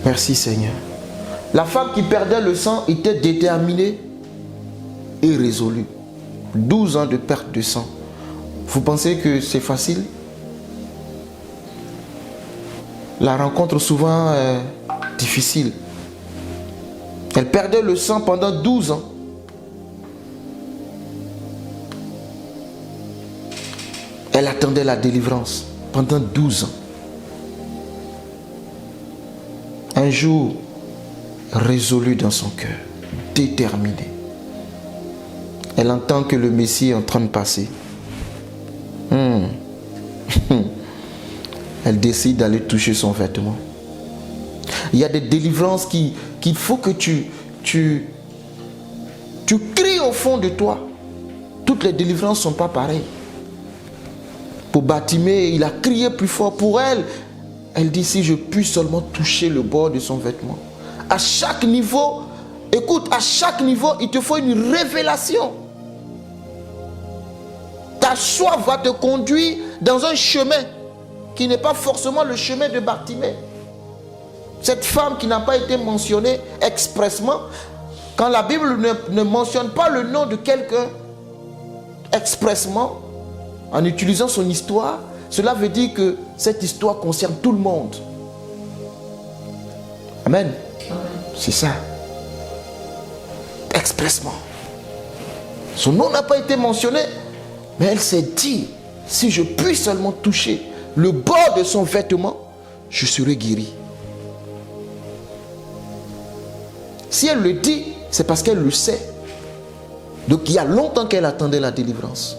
Merci Seigneur. La femme qui perdait le sang était déterminée et résolue. 12 ans de perte de sang. Vous pensez que c'est facile? La rencontre souvent est difficile. Elle perdait le sang pendant 12 ans. Elle attendait la délivrance pendant 12 ans. Un jour, résolue dans son cœur, déterminée. Elle entend que le Messie est en train de passer. Elle décide d'aller toucher son vêtement. Il y a des délivrances qu'il faut que tu cries au fond de toi. Toutes les délivrances ne sont pas pareilles. Pour Bartimée, il a crié plus fort. Pour elle, elle dit, si je puis seulement toucher le bord de son vêtement. À chaque niveau, écoute, à chaque niveau, il te faut une révélation. Ta soif va te conduire dans un chemin qui n'est pas forcément le chemin de Bartimée. Cette femme qui n'a pas été mentionnée expressement, quand la Bible ne mentionne pas le nom de quelqu'un expressement, en utilisant son histoire, cela veut dire que cette histoire concerne tout le monde. Amen. C'est ça. Expressement. Son nom n'a pas été mentionné, mais elle s'est dit, si je puis seulement toucher le bord de son vêtement, je serai guéri. Si elle le dit, c'est parce qu'elle le sait. Donc il y a longtemps qu'elle attendait la délivrance.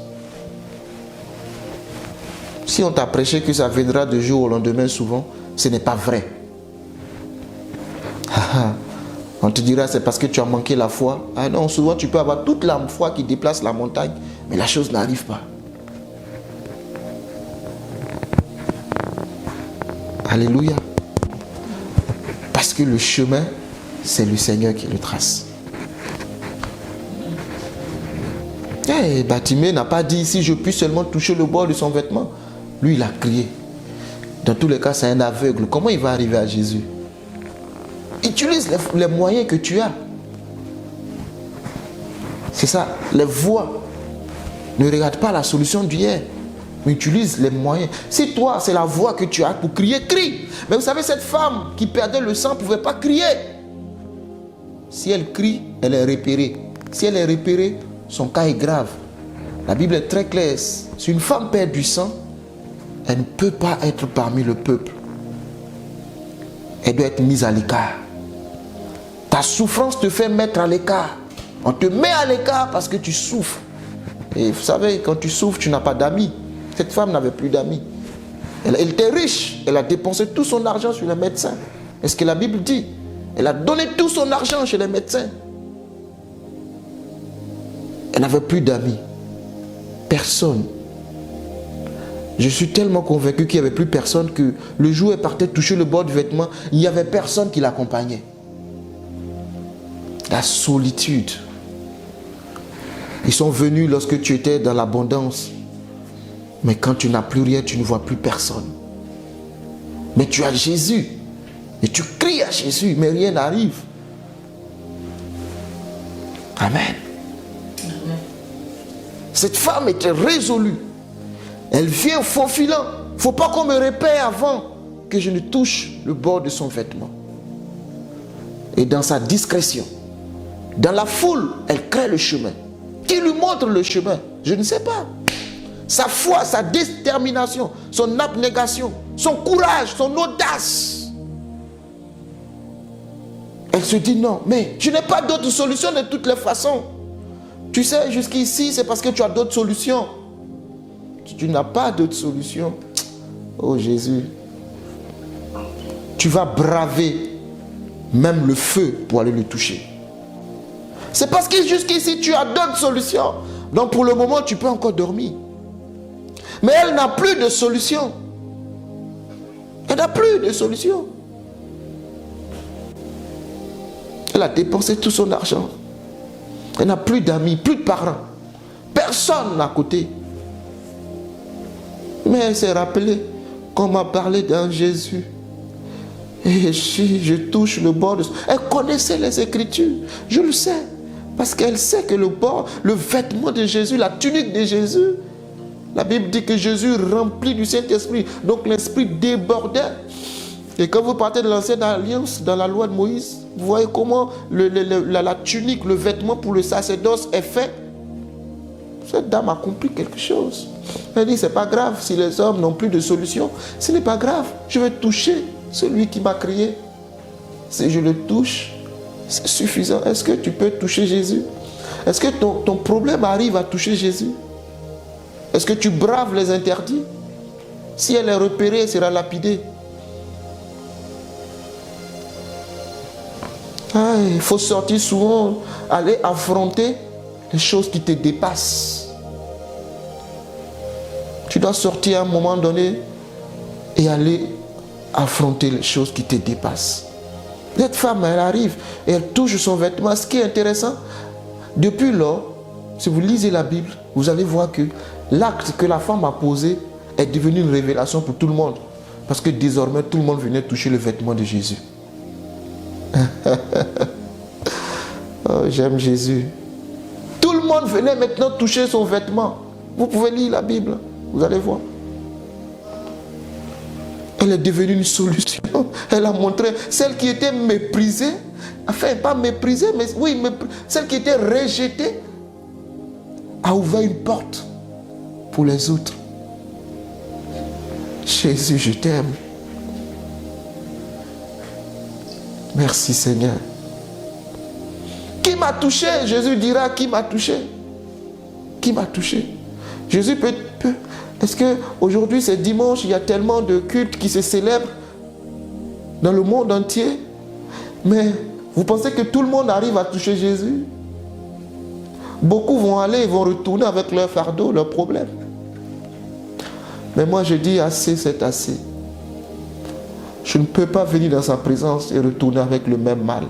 Si on t'a prêché que ça viendra de jour au lendemain, souvent, ce n'est pas vrai. On te dira c'est parce que tu as manqué la foi. Ah non, souvent tu peux avoir toute la foi qui déplace la montagne, mais la chose n'arrive pas. Alléluia. Parce que le chemin, c'est le Seigneur qui le trace. Bartimée n'a pas dit si je puis seulement toucher le bord de son vêtement. Lui, il a crié. Dans tous les cas, c'est un aveugle. Comment il va arriver à Jésus? Utilise les moyens que tu as. C'est ça, les voies. Ne regarde pas la solution d'hier, mais utilise les moyens. Si toi, c'est la voie que tu as pour crier, crie. Mais vous savez, cette femme qui perdait le sang ne pouvait pas crier. Si elle crie, elle est repérée. Si elle est repérée, son cas est grave. La Bible est très claire. Si une femme perd du sang, elle ne peut pas être parmi le peuple. Elle doit être mise à l'écart. Ta souffrance te fait mettre à l'écart. On te met à l'écart parce que tu souffres. Et vous savez, quand tu souffres, tu n'as pas d'amis. Cette femme n'avait plus d'amis. Elle était riche. Elle a dépensé tout son argent sur les médecins. C'est ce que la Bible dit. Elle a donné tout son argent chez les médecins. Elle n'avait plus d'amis. Personne. Je suis tellement convaincu qu'il n'y avait plus personne que le jour où elle partait toucher le bord du vêtement, il n'y avait personne qui l'accompagnait. La solitude. Ils sont venus lorsque tu étais dans l'abondance. Mais quand tu n'as plus rien, tu ne vois plus personne. Mais tu as Jésus. Et tu cries à Jésus, mais rien n'arrive. Amen. Cette femme était résolue. Elle vient faufilant. Il ne faut pas qu'on me répère avant que je ne touche le bord de son vêtement. Et dans sa discrétion, dans la foule, elle crée le chemin. Qui lui montre le chemin? Je ne sais pas. Sa foi, sa détermination, son abnégation, son courage, son audace. Elle se dit non, mais je n'ai pas d'autre solution de toutes les façons. Tu sais, jusqu'ici, c'est parce que tu as d'autres solutions. Tu n'as pas d'autre solution. Oh Jésus. Tu vas braver même le feu pour aller le toucher. C'est parce que jusqu'ici, tu as d'autres solutions. Donc pour le moment, tu peux encore dormir. Mais elle n'a plus de solution. Elle n'a plus de solution. Elle a dépensé tout son argent. Elle n'a plus d'amis, plus de parents. Personne à côté. Mais elle s'est rappelée qu'on m'a parlé d'un Jésus. Et si je touche le bord de... Elle connaissait les Écritures, je le sais. Parce qu'elle sait que le vêtement de Jésus, la tunique de Jésus, la Bible dit que Jésus rempli du Saint-Esprit. Donc l'Esprit débordait. Et quand vous partez de l'Ancienne Alliance, dans la loi de Moïse, vous voyez comment la tunique, le vêtement pour le sacerdoce est fait. Cette dame a compris quelque chose. Elle dit, c'est pas grave si les hommes n'ont plus de solution. Ce n'est pas grave, je vais toucher celui qui m'a créé. Si je le touche, c'est suffisant. Est-ce que tu peux toucher Jésus? Est-ce que ton problème arrive à toucher Jésus? Est-ce que tu braves les interdits? Si elle est repérée, elle sera lapidée. Il faut sortir souvent, aller affronter les choses qui te dépassent. Tu dois sortir à un moment donné et aller affronter les choses qui te dépassent. Cette femme, elle arrive et elle touche son vêtement. Ce qui est intéressant, depuis lors, si vous lisez la Bible, vous allez voir que l'acte que la femme a posé est devenu une révélation pour tout le monde. Parce que désormais, tout le monde venait toucher le vêtement de Jésus. Oh, j'aime Jésus. Tout le monde venait maintenant toucher son vêtement. Vous pouvez lire la Bible, vous allez voir. Elle est devenue une solution. Elle a montré celle qui était méprisée, enfin pas méprisée, mais oui, celle qui était rejetée, a ouvert une porte pour les autres. Jésus, je t'aime. Merci Seigneur. Qui m'a touché? Jésus dira, qui m'a touché? Qui m'a touché? Jésus peut... Est-ce qu'aujourd'hui c'est dimanche, il y a tellement de cultes qui se célèbrent dans le monde entier, mais vous pensez que tout le monde arrive à toucher Jésus? Beaucoup vont aller et vont retourner avec leur fardeau, leurs problèmes. Mais moi je dis assez, c'est assez. Je ne peux pas venir dans sa présence et retourner avec le même mal.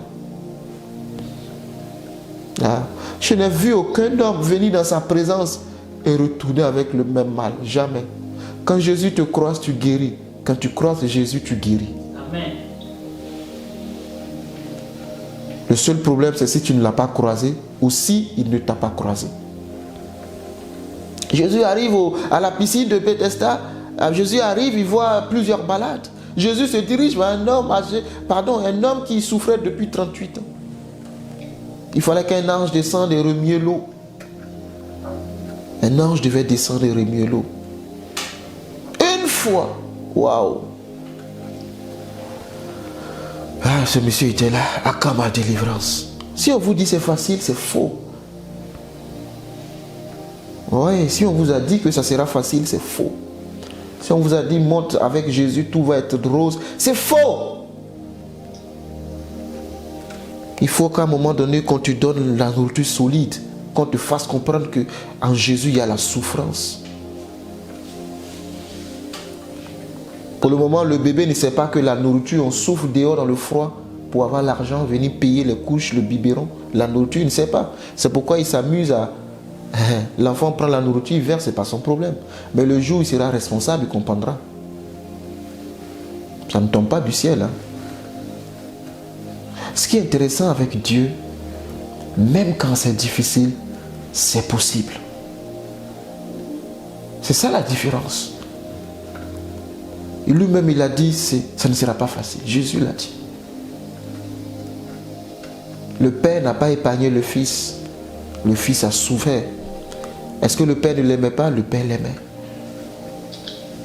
Je n'ai vu aucun homme venir dans sa présence et retourner avec le même mal. Jamais. Quand Jésus te croise, tu guéris. Quand tu croises Jésus, tu guéris. Amen. Le seul problème, c'est si tu ne l'as pas croisé ou si il ne t'a pas croisé. Jésus arrive à la piscine de Bethesda. Jésus arrive, il voit plusieurs malades. Jésus se dirige vers un homme qui souffrait depuis 38 ans. Il fallait qu'un ange descende et remue l'eau. Un ange devait descendre et remuer l'eau. Une fois. Waouh. Ce monsieur était là. À quand ma délivrance? Si on vous dit c'est facile, c'est faux. Oui, si on vous a dit que ça sera facile, c'est faux. Si on vous a dit monte avec Jésus, tout va être rose, c'est faux. Il faut qu'à un moment donné, quand tu donnes la nourriture solide, qu'on te fasse comprendre qu'en Jésus, il y a la souffrance. Pour le moment, le bébé ne sait pas que la nourriture, on souffre dehors dans le froid pour avoir l'argent, venir payer les couches, le biberon. La nourriture, il ne sait pas. C'est pourquoi il s'amuse à... L'enfant prend la nourriture, il verse, ce n'est pas son problème. Mais le jour où il sera responsable, il comprendra. Ça ne tombe pas du ciel. Hein. Ce qui est intéressant avec Dieu, même quand c'est difficile, c'est possible. C'est ça la différence. Et lui-même, il a dit, ça ne sera pas facile. Jésus l'a dit. Le Père n'a pas épargné le Fils. Le Fils a souffert. Est-ce que le Père ne l'aimait pas? Le Père l'aimait.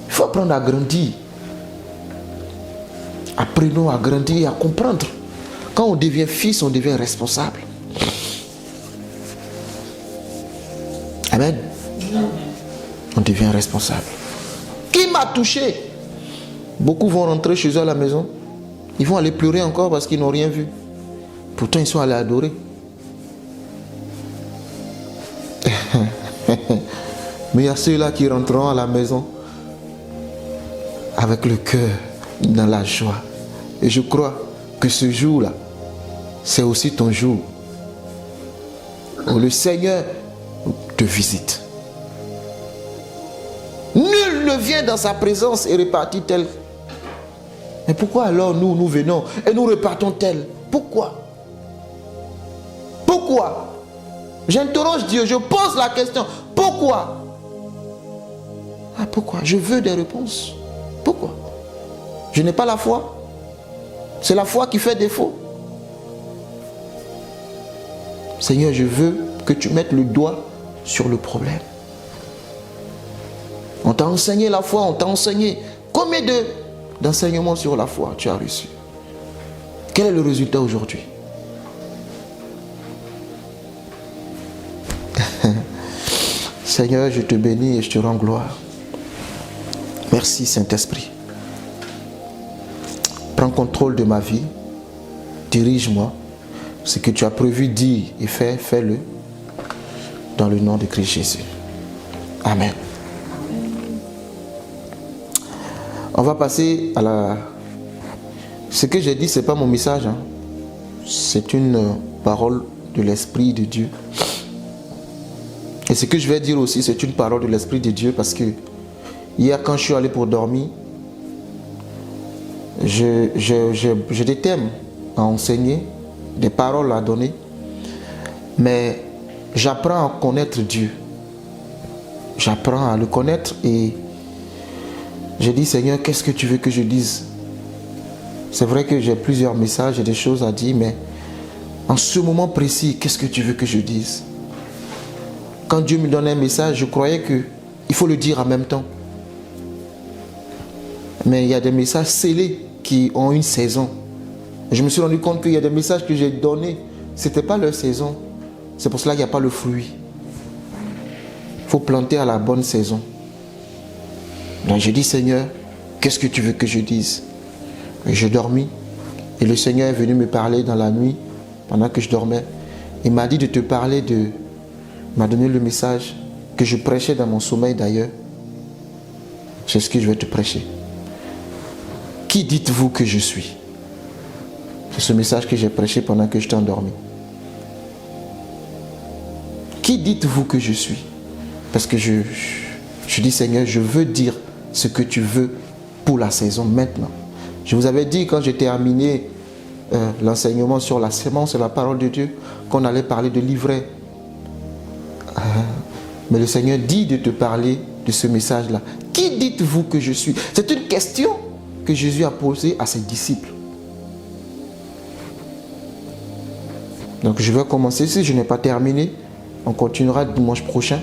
Il faut apprendre à grandir. Apprenons à grandir et à comprendre. Quand on devient fils, on devient responsable. Amen. On devient responsable. Qui m'a touché? Beaucoup vont rentrer chez eux à la maison. Ils vont aller pleurer encore parce qu'ils n'ont rien vu. Pourtant, ils sont allés adorer. Mais il y a ceux-là qui rentreront à la maison avec le cœur dans la joie. Et je crois que ce jour-là, c'est aussi ton jour où le Seigneur te visite. Nul ne vient dans sa présence et repartit tel Mais pourquoi alors nous venons et nous repartons tels? Pourquoi? Pourquoi? J'interroge Dieu, je pose la question. Pourquoi? Ah, pourquoi? Je veux des réponses. Pourquoi? Je n'ai pas la foi. C'est la foi qui fait défaut. Seigneur, je veux que tu mettes le doigt sur le problème. On t'a enseigné la foi, on t'a enseigné. Combien d'enseignements sur la foi tu as reçu? Quel est le résultat aujourd'hui? Seigneur, je te bénis et je te rends gloire. Merci Saint-Esprit. Prends contrôle de ma vie. Dirige-moi. Ce que tu as prévu, dis et fais, fais-le. Dans le nom de Christ Jésus. Amen. On va passer à la... Ce que j'ai dit, ce n'est pas mon message. Hein. C'est une parole de l'Esprit de Dieu. Et ce que je vais dire aussi, c'est une parole de l'Esprit de Dieu parce que hier, quand je suis allé pour dormir, j'ai des thèmes à enseigner, des paroles à donner, mais j'apprends à connaître Dieu. J'apprends à le connaître et j'ai dit, Seigneur, qu'est-ce que tu veux que je dise? C'est vrai que j'ai plusieurs messages et des choses à dire, mais en ce moment précis, qu'est-ce que tu veux que je dise? Quand Dieu me donnait un message, je croyais qu'il faut le dire en même temps. Mais il y a des messages scellés qui ont une saison. Je me suis rendu compte qu'il y a des messages que j'ai donnés, ce n'était pas leur saison. C'est pour cela qu'il n'y a pas le fruit. Il faut planter à la bonne saison. Donc j'ai dit, Seigneur, qu'est-ce que tu veux que je dise? Et je dormis. Et le Seigneur est venu me parler dans la nuit, pendant que je dormais. Il m'a dit de te parler de... Il m'a donné le message que je prêchais dans mon sommeil d'ailleurs. C'est ce que je vais te prêcher. Qui dites-vous que je suis? C'est ce message que j'ai prêché pendant que j'étais endormi. Qui dites-vous que je suis? Parce que je dis, Seigneur, je veux dire ce que tu veux pour la saison maintenant. Je vous avais dit quand j'ai terminé l'enseignement sur la sémence et la parole de Dieu, qu'on allait parler de l'ivraie. Mais le Seigneur dit de te parler de ce message-là. Qui dites-vous que je suis? C'est une question que Jésus a posée à ses disciples. Donc je vais commencer. Si je n'ai pas terminé, on continuera dimanche prochain.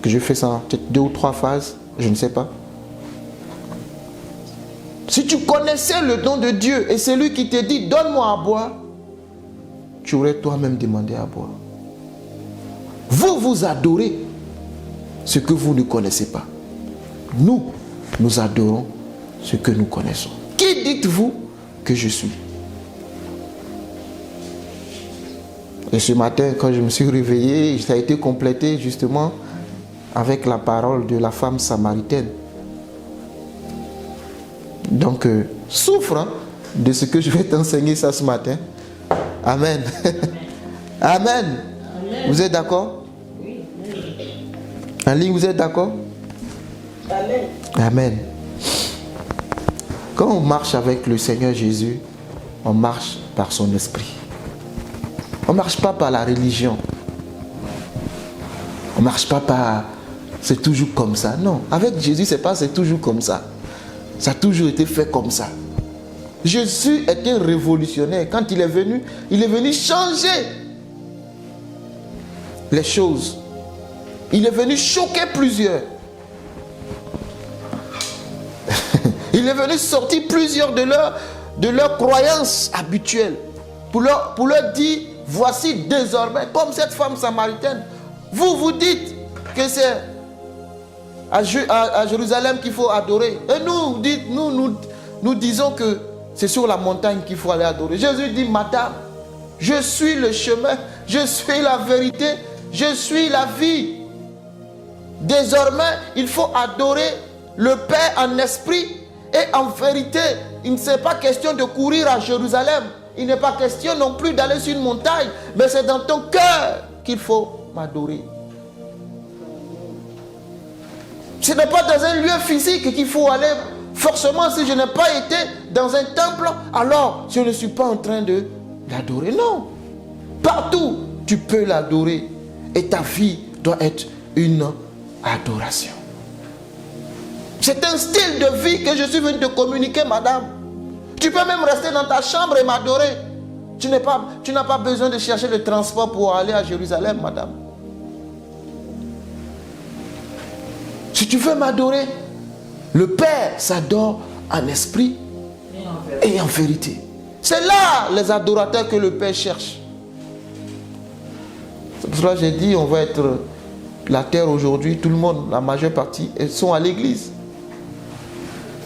Que je fais ça peut-être 2 ou 3 phases, je ne sais pas. Si tu connaissais le don de Dieu et c'est lui qui te dit donne-moi à boire, tu aurais toi-même demandé à boire. Vous adorez ce que vous ne connaissez pas. Nous adorons ce que nous connaissons. Qui dites-vous que je suis? Et ce matin, quand je me suis réveillé, ça a été complété justement avec la parole de la femme samaritaine. Donc, souffre de ce que je vais t'enseigner ça ce matin. Amen. Amen. Amen. Vous êtes d'accord? Oui. En ligne, vous êtes d'accord? Amen. Amen. Quand on marche avec le Seigneur Jésus, on marche par son esprit. On ne marche pas par la religion. On ne marche pas par... C'est toujours comme ça. Non, avec Jésus, c'est toujours comme ça. Ça a toujours été fait comme ça. Jésus était un révolutionnaire. Quand il est venu changer les choses. Il est venu choquer plusieurs. Il est venu sortir plusieurs de leurs croyances habituelles. Pour leur dire, voici désormais, comme cette femme samaritaine, vous dites que c'est à Jérusalem qu'il faut adorer. Et nous disons que c'est sur la montagne qu'il faut aller adorer. Jésus dit, madame, je suis le chemin, je suis la vérité, je suis la vie. Désormais, il faut adorer le Père en esprit et en vérité. Il ne s'est pas question de courir à Jérusalem. Il n'est pas question non plus d'aller sur une montagne. Mais c'est dans ton cœur qu'il faut m'adorer. Ce n'est pas dans un lieu physique qu'il faut aller forcément, si je n'ai pas été dans un temple, alors je ne suis pas en train de l'adorer. Non. Partout, tu peux l'adorer. Et ta vie doit être une adoration. C'est un style de vie que je suis venu te communiquer, madame. Tu peux même rester dans ta chambre et m'adorer. Tu n'as pas besoin de chercher le transport pour aller à Jérusalem, madame. Si tu veux m'adorer, le Père s'adore en esprit et en vérité. C'est là les adorateurs que le Père cherche. C'est pour cela que j'ai dit, on va être la terre aujourd'hui, tout le monde, la majeure partie, ils sont à l'église.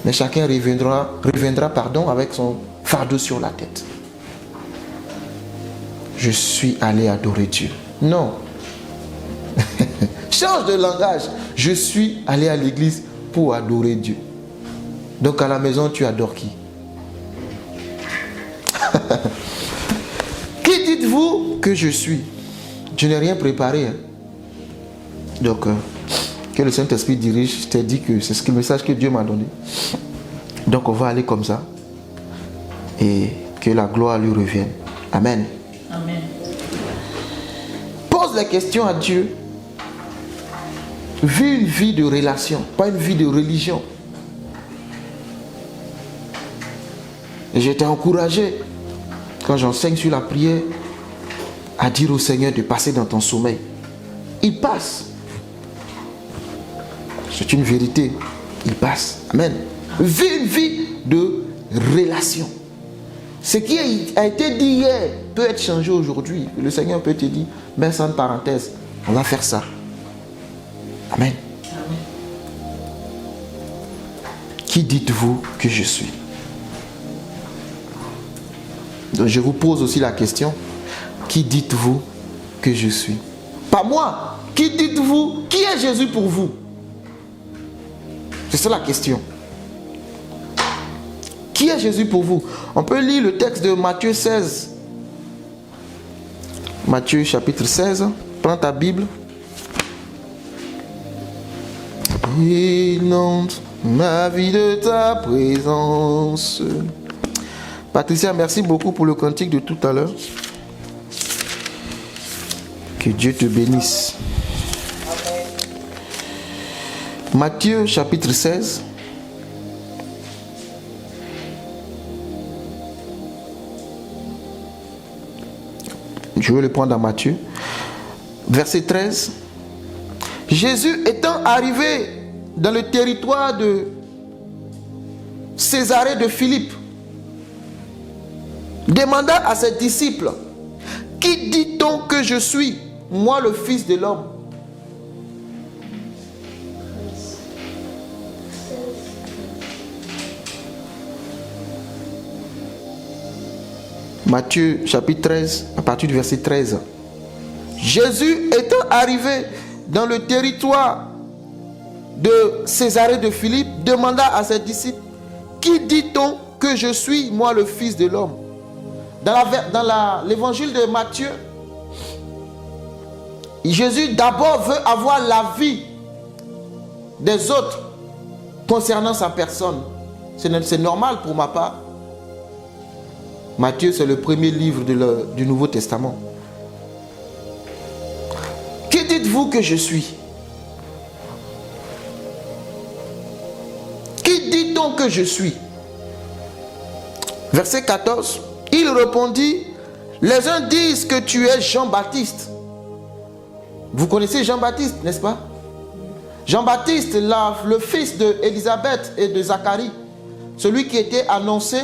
Mais chacun reviendra avec son fardeau sur la tête. Je suis allé adorer Dieu. Non. Change de langage. Je suis allé à l'église pour adorer Dieu. Donc à la maison, tu adores qui? Qui dites-vous que je suis? Je n'ai rien préparé. Hein. Donc, que le Saint-Esprit dirige, je t'ai dit que c'est le message que Dieu m'a donné. Donc on va aller comme ça. Et que la gloire lui revienne. Amen. Amen. Pose la question à Dieu. Vis une vie de relation, pas une vie de religion. Et je t'ai encouragé, quand j'enseigne sur la prière, à dire au Seigneur de passer dans ton sommeil. Il passe. C'est une vérité. Il passe. Amen. Vis une vie de relation. Ce qui a été dit hier peut être changé aujourd'hui. Le Seigneur peut te dire, mais sans parenthèse, on va faire ça. Amen. Amen. Qui dites-vous que je suis? Donc je vous pose aussi la question. Qui dites-vous que je suis? Pas moi. Qui dites-vous? Qui est Jésus pour vous? C'est ça la question. Qui est Jésus pour vous? On peut lire le texte de Matthieu 16. Matthieu chapitre 16. Prends ta Bible. Inonde ma vie de ta présence. Patricia, merci beaucoup pour le cantique de tout à l'heure. Que Dieu te bénisse. Matthieu chapitre 16. Je vais le prendre dans Matthieu. Verset 13. Jésus étant arrivé dans le territoire de Césarée de Philippe, demanda à ses disciples, qui dit-on que je suis, moi le Fils de l'homme? Matthieu chapitre 13, à partir du verset 13. Jésus étant arrivé dans le territoire de Césarée de Philippe, demanda à ses disciples, qui dit-on que je suis, moi le Fils de l'homme? Dans l'évangile de Matthieu, Jésus d'abord veut avoir l'avis des autres concernant sa personne. C'est normal pour ma part. Matthieu, c'est le premier livre du Nouveau Testament. Qui dites-vous que je suis? Qui dit-on que je suis? Verset 14. Il répondit, les uns disent que tu es Jean-Baptiste. Vous connaissez Jean-Baptiste, n'est-ce pas? Jean-Baptiste, le fils d'Élisabeth et de Zacharie, celui qui était annoncé,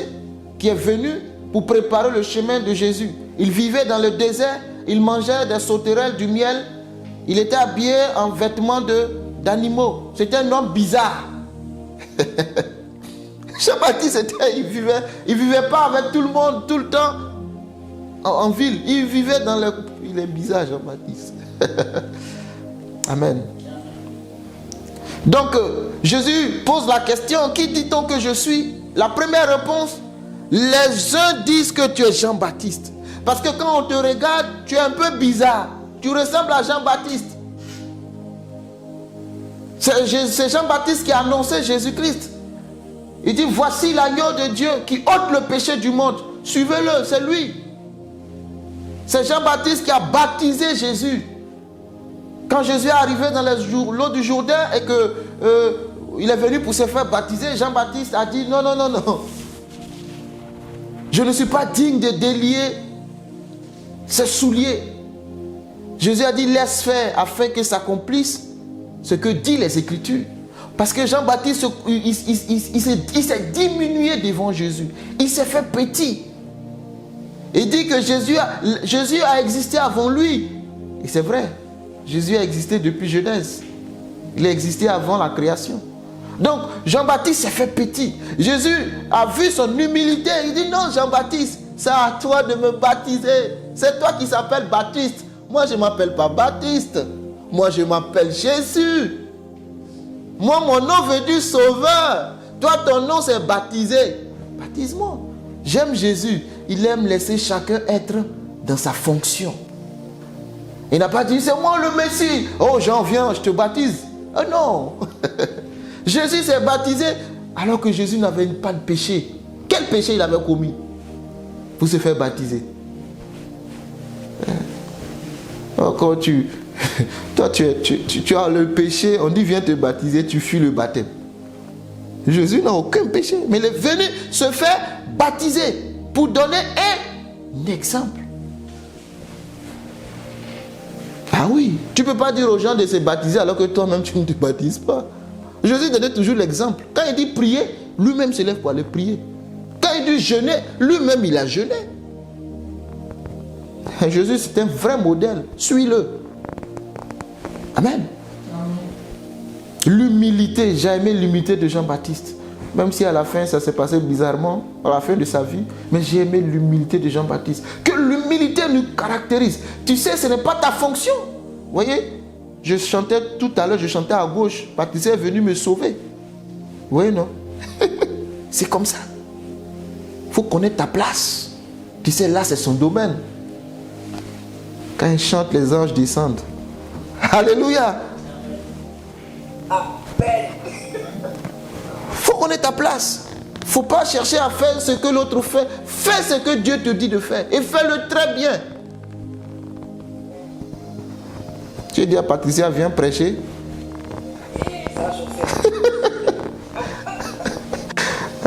qui est venu pour préparer le chemin de Jésus. Il vivait dans le désert, il mangeait des sauterelles, du miel, il était habillé en vêtements d'animaux. C'était un homme bizarre. Jean-Baptiste, il vivait pas avec tout le monde, tout le temps en ville. Il vivait dans le... Il est bizarre, Jean-Baptiste. Amen. Donc, Jésus pose la question, qui dit-on que je suis? La première réponse, les uns disent que tu es Jean-Baptiste. Parce que quand on te regarde, tu es un peu bizarre. Tu ressembles à Jean-Baptiste. C'est Jean-Baptiste qui a annoncé Jésus-Christ. Il dit, voici l'agneau de Dieu qui ôte le péché du monde. Suivez-le, c'est lui. C'est Jean-Baptiste qui a baptisé Jésus. Quand Jésus est arrivé dans l'eau du Jourdain et qu'il est venu pour se faire baptiser, Jean-Baptiste a dit, non, non, non, non. Je ne suis pas digne de délier ses souliers. Jésus a dit, laisse faire afin que s'accomplisse ce que disent les Écritures. Parce que Jean-Baptiste, il s'est diminué devant Jésus. Il s'est fait petit. Il dit que Jésus a existé avant lui. Et c'est vrai. Jésus a existé depuis Genèse. Il a existé avant la création. Donc, Jean-Baptiste s'est fait petit. Jésus a vu son humilité. Il dit, non, Jean-Baptiste, c'est à toi de me baptiser. C'est toi qui s'appelles Baptiste. Moi, je ne m'appelle pas Baptiste. Moi, je m'appelle Jésus. Moi, mon nom veut dire sauveur. Toi, ton nom, c'est baptisé. Baptise-moi. J'aime Jésus. Il aime laisser chacun être dans sa fonction. Il n'a pas dit, c'est moi le Messie. Oh, Jean, viens, je te baptise. Oh non. Jésus s'est baptisé alors que Jésus n'avait pas de péché. Quel péché il avait commis pour se faire baptiser? Quand toi, tu as le péché, on dit viens te baptiser, tu fuis le baptême. Jésus n'a aucun péché, mais il est venu se faire baptiser pour donner un exemple. Ah oui, tu ne peux pas dire aux gens de se baptiser alors que toi-même tu ne te baptises pas. Jésus donnait toujours l'exemple. Quand il dit prier, lui-même se lève pour aller prier. Quand il dit jeûner, lui-même il a jeûné. Jésus c'est un vrai modèle, suis-le. Amen. L'humilité, j'ai aimé l'humilité de Jean-Baptiste. Même si à la fin ça s'est passé bizarrement, à la fin de sa vie, mais j'ai aimé l'humilité de Jean-Baptiste. Que l'humilité nous caractérise. Tu sais, ce n'est pas ta fonction. Vous voyez, je chantais tout à l'heure, je chantais à gauche. Patricia est venue me sauver. Vous voyez, non? C'est comme ça. Il faut connaître ta place. Tu sais, là, c'est son domaine. Quand il chante, les anges descendent. Alléluia. Amen. Faut connaître ta place. Faut pas chercher à faire ce que l'autre fait. Fais ce que Dieu te dit de faire. Et fais-le très bien. Tu dis à Patricia, viens prêcher.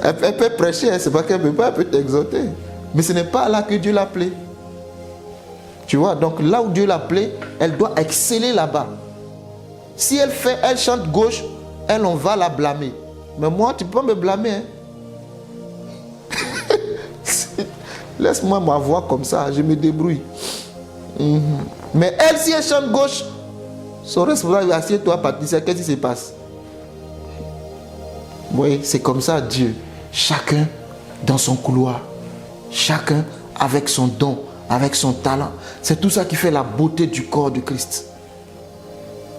Elle peut prêcher, c'est pas qu'elle ne peut pas, elle peut t'exhorter. Mais ce n'est pas là que Dieu l'a appelée. Tu vois, donc là où Dieu l'a appelée, elle doit exceller là-bas. Si elle chante gauche, elle, on va la blâmer. Mais moi, tu peux me blâmer. Hein? Laisse-moi ma voix comme ça, je me débrouille. Mais elle, si elle chante gauche, son responsable, assieds-toi, Patricia, qu'est-ce qui se passe? Oui, c'est comme ça, Dieu. Chacun dans son couloir. Chacun avec son don, avec son talent. C'est tout ça qui fait la beauté du corps de Christ.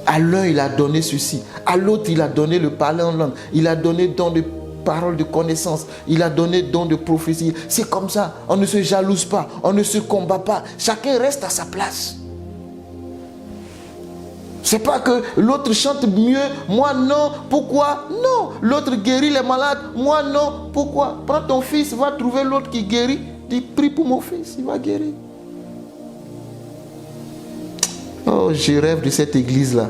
À l'un, il a donné ceci. À l'autre, il a donné le parler en langue. Il a donné don de parole de connaissance. Il a donné don de prophétie. C'est comme ça. On ne se jalouse pas. On ne se combat pas. Chacun reste à sa place. C'est pas que l'autre chante mieux, moi non. Pourquoi? Non. L'autre guérit les malades, moi non. Pourquoi? Prends ton fils, va trouver l'autre qui guérit. Dis, prie pour mon fils, il va guérir. Oh, je rêve de cette église-là.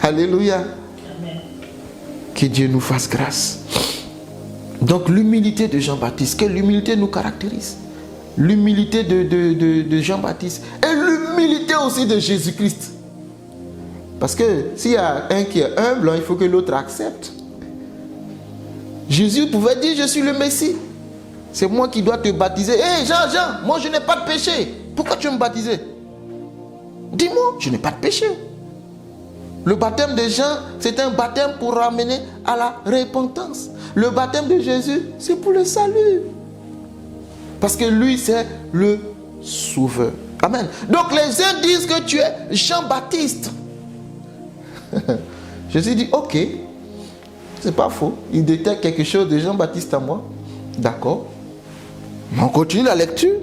Alléluia. Amen. Que Dieu nous fasse grâce. Donc l'humilité de Jean-Baptiste, que l'humilité nous caractérise. L'humilité de Jean-Baptiste. Et l'humilité aussi de Jésus-Christ. Parce que s'il y a un qui est humble, il faut que l'autre accepte. Jésus pouvait dire, je suis le Messie. C'est moi qui dois te baptiser. Hé, Jean, moi je n'ai pas de péché. Pourquoi tu veux me baptiser? Dis-moi, je n'ai pas de péché. Le baptême de Jean, c'est un baptême pour ramener à la repentance. Le baptême de Jésus, c'est pour le salut. Parce que lui, c'est le sauveur. Amen. Donc les uns disent que tu es Jean-Baptiste. Jésus dit, ok, c'est pas faux. Il détecte quelque chose de Jean-Baptiste à moi. D'accord. Mais on continue la lecture.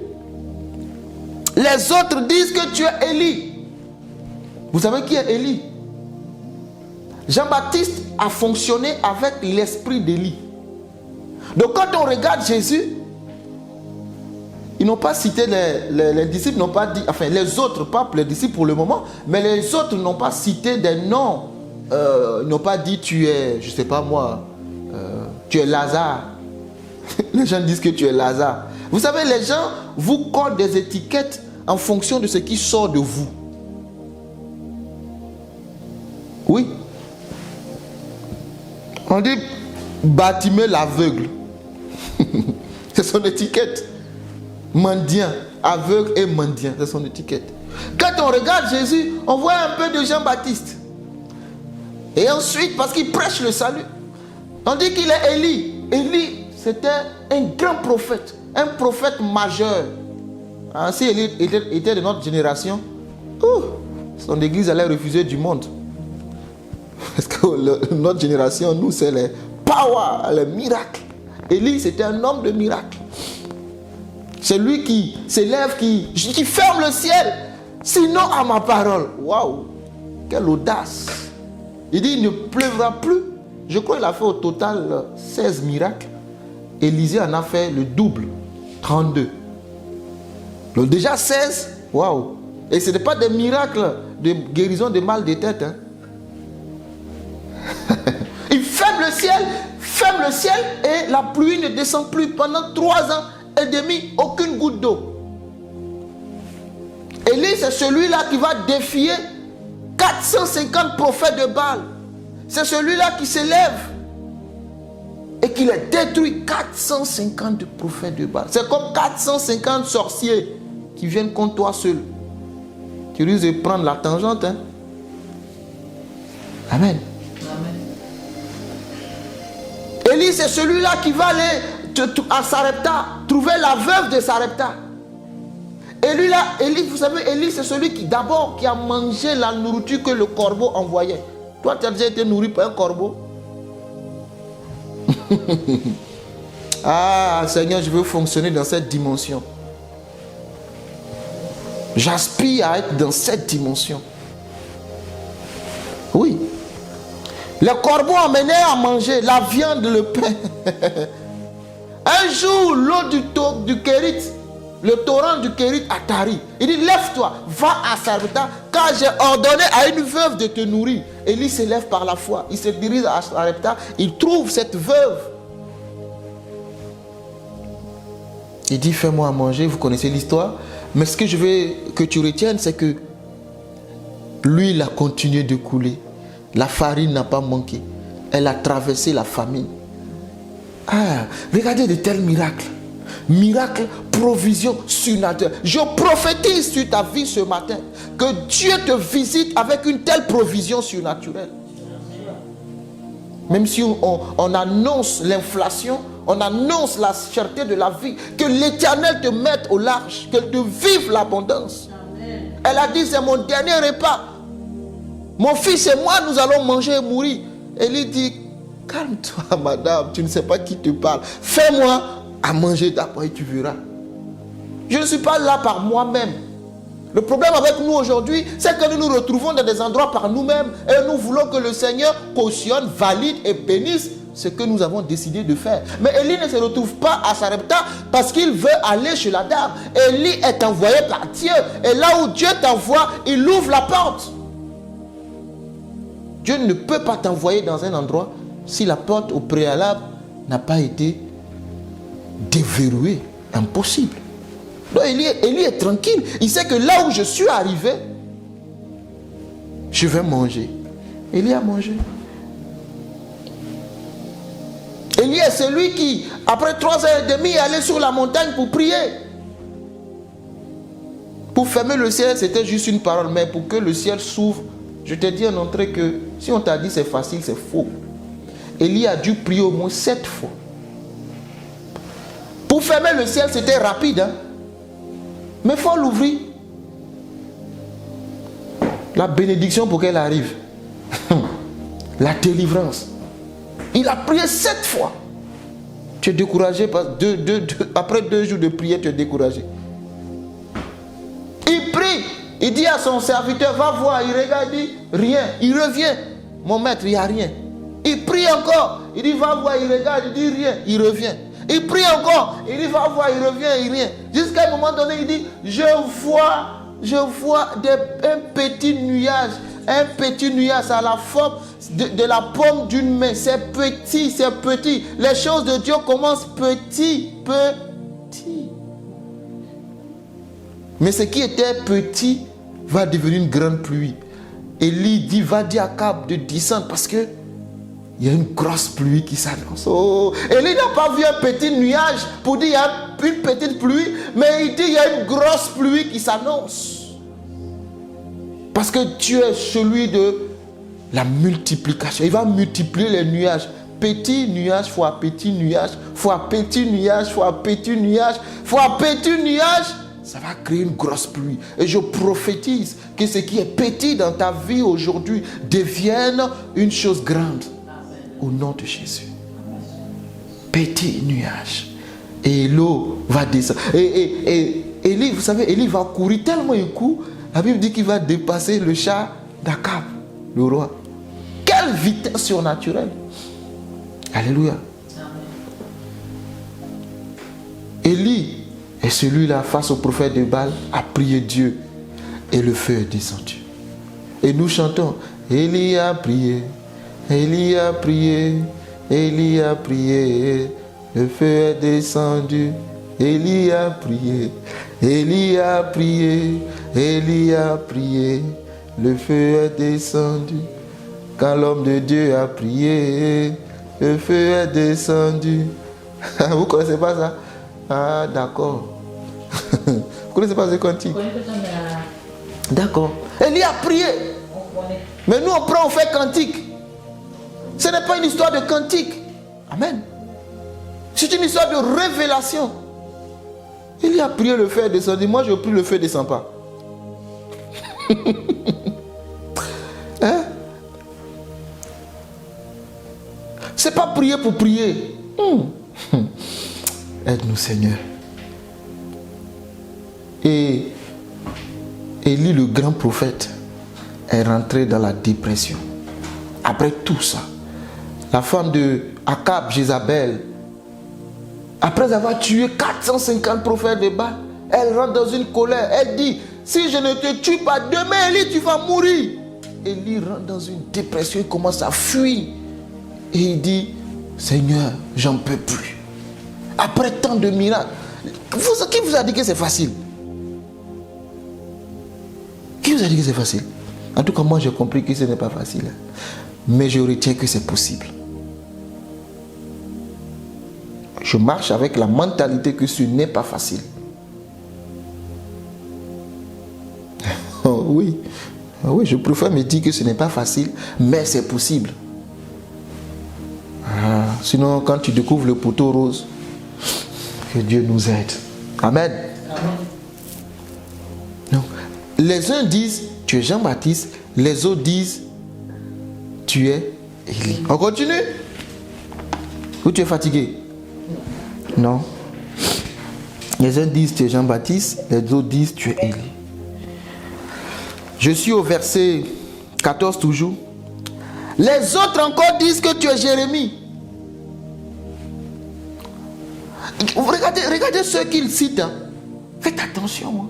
Les autres disent que tu es Élie. Vous savez qui est Élie? Jean-Baptiste a fonctionné avec l'esprit d'Élie. Donc quand on regarde Jésus, ils n'ont pas cité, les disciples n'ont pas dit, enfin les autres, pas les disciples pour le moment, mais les autres n'ont pas cité des noms. Ils n'ont pas dit tu es, je ne sais pas moi, tu es Lazare. Les gens disent que tu es Lazare. Vous savez, les gens vous collent des étiquettes en fonction de ce qui sort de vous. Oui. On dit Bartimée l'aveugle. C'est son étiquette. Mendiant, aveugle et mendiant, c'est son étiquette. Quand on regarde Jésus, on voit un peu de Jean-Baptiste. Et ensuite, parce qu'il prêche le salut, on dit qu'il est Élie. Élie, c'était un grand prophète, un prophète majeur. Ah, si Élie était de notre génération, son église allait refuser du monde. Parce que notre génération, nous, c'est les power, les miracles. Élie, c'était un homme de miracles. C'est lui qui s'élève, qui ferme le ciel. Sinon, à ma parole. Waouh, quelle audace. Il dit, il ne pleuvra plus. Je crois qu'il a fait au total 16 miracles. Élisée en a fait le double, 32. Donc déjà 16, waouh. Et ce n'était pas des miracles de guérison de mal de tête. Hein. Il ferme le ciel et la pluie ne descend plus pendant 3 ans et demi, aucune goutte d'eau. Élie, c'est celui-là qui va défier 450 prophètes de Baal. C'est celui-là qui s'élève et qui les détruit. 450 prophètes de Baal. C'est comme 450 sorciers qui viennent contre toi seul. Tu risques de prendre la tangente. Hein? Amen. Élie, c'est celui-là qui va aller à Sarepta, trouver la veuve de Sarepta. Élie, vous savez, Élie, c'est celui qui d'abord qui a mangé la nourriture que le corbeau envoyait. Toi, tu as déjà été nourri par un corbeau? Ah, Seigneur, je veux fonctionner dans cette dimension. J'aspire à être dans cette dimension. Oui. Les corbeaux amenaient à manger la viande, le pain. Un jour, l'eau du Kérit, le torrent du Kérit a tari. Il dit, lève-toi, va à Sarepta, car j'ai ordonné à une veuve de te nourrir. Élie se lève par la foi. Il se dirige à Sarepta, il trouve cette veuve. Il dit, fais-moi à manger, vous connaissez l'histoire. Mais ce que je veux que tu retiennes, c'est que l'huile a continué de couler. La farine n'a pas manqué. Elle a traversé la famine. Ah, regardez de tels miracles. Miracle, provision surnaturelle. Je prophétise sur ta vie ce matin que Dieu te visite avec une telle provision surnaturelle. Même si on annonce l'inflation, on annonce la cherté de la vie, que l'Éternel te mette au large, qu'elle te vive l'abondance. Elle a dit, c'est mon dernier repas. Mon fils et moi, nous allons manger et mourir. Élie dit, calme-toi, madame, tu ne sais pas qui te parle. Fais-moi à manger d'abord et tu verras. Je ne suis pas là par moi-même. Le problème avec nous aujourd'hui, c'est que nous nous retrouvons dans des endroits par nous-mêmes et nous voulons que le Seigneur cautionne, valide et bénisse ce que nous avons décidé de faire. Mais Élie ne se retrouve pas à Sarepta parce qu'il veut aller chez la dame. Élie est envoyé par Dieu. Et là où Dieu t'envoie, il ouvre la porte. Dieu ne peut pas t'envoyer dans un endroit si la porte au préalable n'a pas été déverrouillée. Impossible. Donc Élie est tranquille. Il sait que là où je suis arrivé, je vais manger. Élie a mangé. Élie est celui qui, après 3h30, est allé sur la montagne pour prier. Pour fermer le ciel, c'était juste une parole. Mais pour que le ciel s'ouvre, je t'ai dit en entrée que si on t'a dit c'est facile, c'est faux. Élie a dû prier au moins 7 fois. Pour fermer le ciel, c'était rapide. Hein? Mais il faut l'ouvrir. La bénédiction pour qu'elle arrive. La délivrance. Il a prié 7 fois. Tu es découragé parce que après 2 jours de prière, tu es découragé. Il prie. Il dit à son serviteur, va voir. Il regarde, il dit, rien. Il revient. Mon maître, il n'y a rien. Il prie encore. Il dit, va voir, il regarde, il dit rien, il revient. Il prie encore, il dit, va voir, il revient, il rien. Jusqu'à un moment donné, il dit, je vois un petit nuage à la forme de la paume d'une main. C'est petit, c'est petit. Les choses de Dieu commencent petit. Mais ce qui était petit va devenir une grande pluie. Élie dit, va dire à Akab de descendre parce que il y a une grosse pluie qui s'annonce. Oh, Élie n'a pas vu un petit nuage pour dire il y a une petite pluie, mais il dit il y a une grosse pluie qui s'annonce. Parce que Dieu est celui de la multiplication. Il va multiplier les nuages. Petit nuage fois petit nuage, fois petit nuage, fois petit nuage, fois petit nuage. Ça va créer une grosse pluie. Et je prophétise que ce qui est petit dans ta vie aujourd'hui devienne une chose grande. Au nom de Jésus. Petit nuage. Et l'eau va descendre. Et Élie, vous savez, Élie va courir tellement il court. La Bible dit qu'il va dépasser le char d'Akab, le roi. Quelle vitesse surnaturelle. Alléluia. Élie est celui-là face au prophète de Baal a prié Dieu et le feu est descendu. Et nous chantons, Élie a prié, Élie a prié, Élie a prié, le feu est descendu. Élie a prié, Élie a prié, Élie a prié, le feu est descendu. Quand l'homme de Dieu a prié, le feu est descendu. Vous ne connaissez pas ça? Ah, d'accord. Vous ne connaissez pas ce cantique? D'accord. Élie a prié. Mais nous, on prend, on fait cantique. Ce n'est pas une histoire de cantique. Amen. C'est une histoire de révélation. Élie a prié, le feu est descendu. Moi, je prie, le feu ne descend pas. Hein? C'est pas prier pour prier. Aide-nous, Seigneur. Et Élie, le grand prophète, est rentré dans la dépression. Après tout ça, la femme de Akab, Jézabel, après avoir tué 450 prophètes de Baal, elle rentre dans une colère. Elle dit, si je ne te tue pas, demain, Élie, tu vas mourir. Élie rentre dans une dépression, il commence à fuir. Et il dit, Seigneur, j'en peux plus. Après tant de miracles, qui vous a dit que c'est facile? Qui vous a dit que c'est facile? En tout cas, moi, j'ai compris que ce n'est pas facile. Mais je retiens que c'est possible. Je marche avec la mentalité que ce n'est pas facile. Oh, oui. Oh, oui, je préfère me dire que ce n'est pas facile, mais c'est possible. Ah, sinon, quand tu découvres le poteau rose, que Dieu nous aide. Amen. Amen. Donc, les uns disent, tu es Jean-Baptiste, les autres disent, tu es Élie. On continue? Ou tu es fatigué? Non. Les uns disent, tu es Jean-Baptiste, les autres disent, tu es Élie. Je suis au verset 14 toujours. Les autres encore disent que tu es Jérémie. Regardez ceux qu'ils citent. Hein. Faites attention. Hein.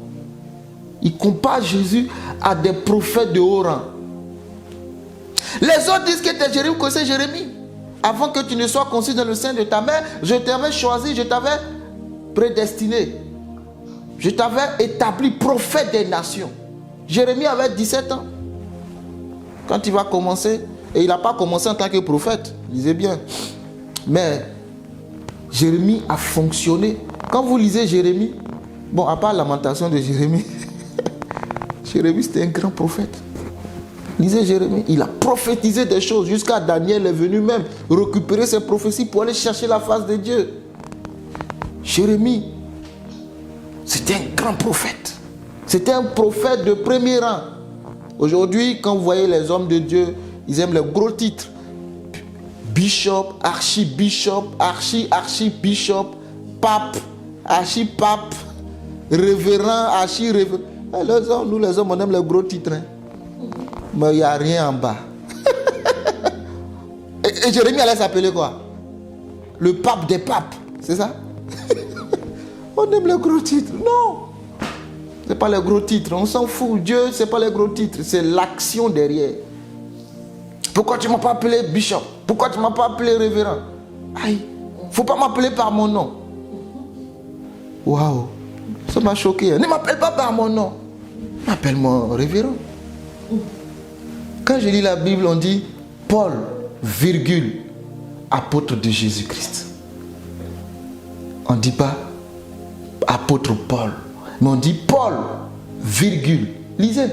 Ils comparent Jésus à des prophètes de haut rang. Les autres disent que tu es Jérémie. Vous connaissez Jérémie? Avant que tu ne sois conçu dans le sein de ta mère, je t'avais choisi, je t'avais prédestiné. Je t'avais établi prophète des nations. Jérémie avait 17 ans. Quand il va commencer, et il n'a pas commencé en tant que prophète, lisez bien. Mais Jérémie a fonctionné. Quand vous lisez Jérémie, bon, à part la lamentation de Jérémie, Jérémie c'était un grand prophète. Lisez Jérémie, il a prophétisé des choses jusqu'à Daniel est venu même récupérer ses prophéties pour aller chercher la face de Dieu. Jérémie, c'était un grand prophète. C'était un prophète de premier rang. Aujourd'hui, quand vous voyez les hommes de Dieu, ils aiment les gros titres. Bishop, archibishop, archibishop, pape, archipape, révérend, archi-révérend. Nous les hommes, on aime les gros titres. Hein. Mais il n'y a rien en bas. Et Et Jérémie allait s'appeler quoi? Le pape des papes, c'est ça? On aime les gros titres. Non, c'est pas les gros titres. On s'en fout. Dieu, c'est pas les gros titres. C'est l'action derrière. Pourquoi tu ne m'as pas appelé bishop? Pourquoi tu ne m'as pas appelé révérend? Aïe, faut pas m'appeler par mon nom. Waouh, ça m'a choqué. Ne m'appelle pas par mon nom. Appelle-moi révérend. Quand je lis la Bible, on dit Paul, virgule, apôtre de Jésus-Christ. On ne dit pas apôtre Paul, mais on dit Paul, virgule. Lisez,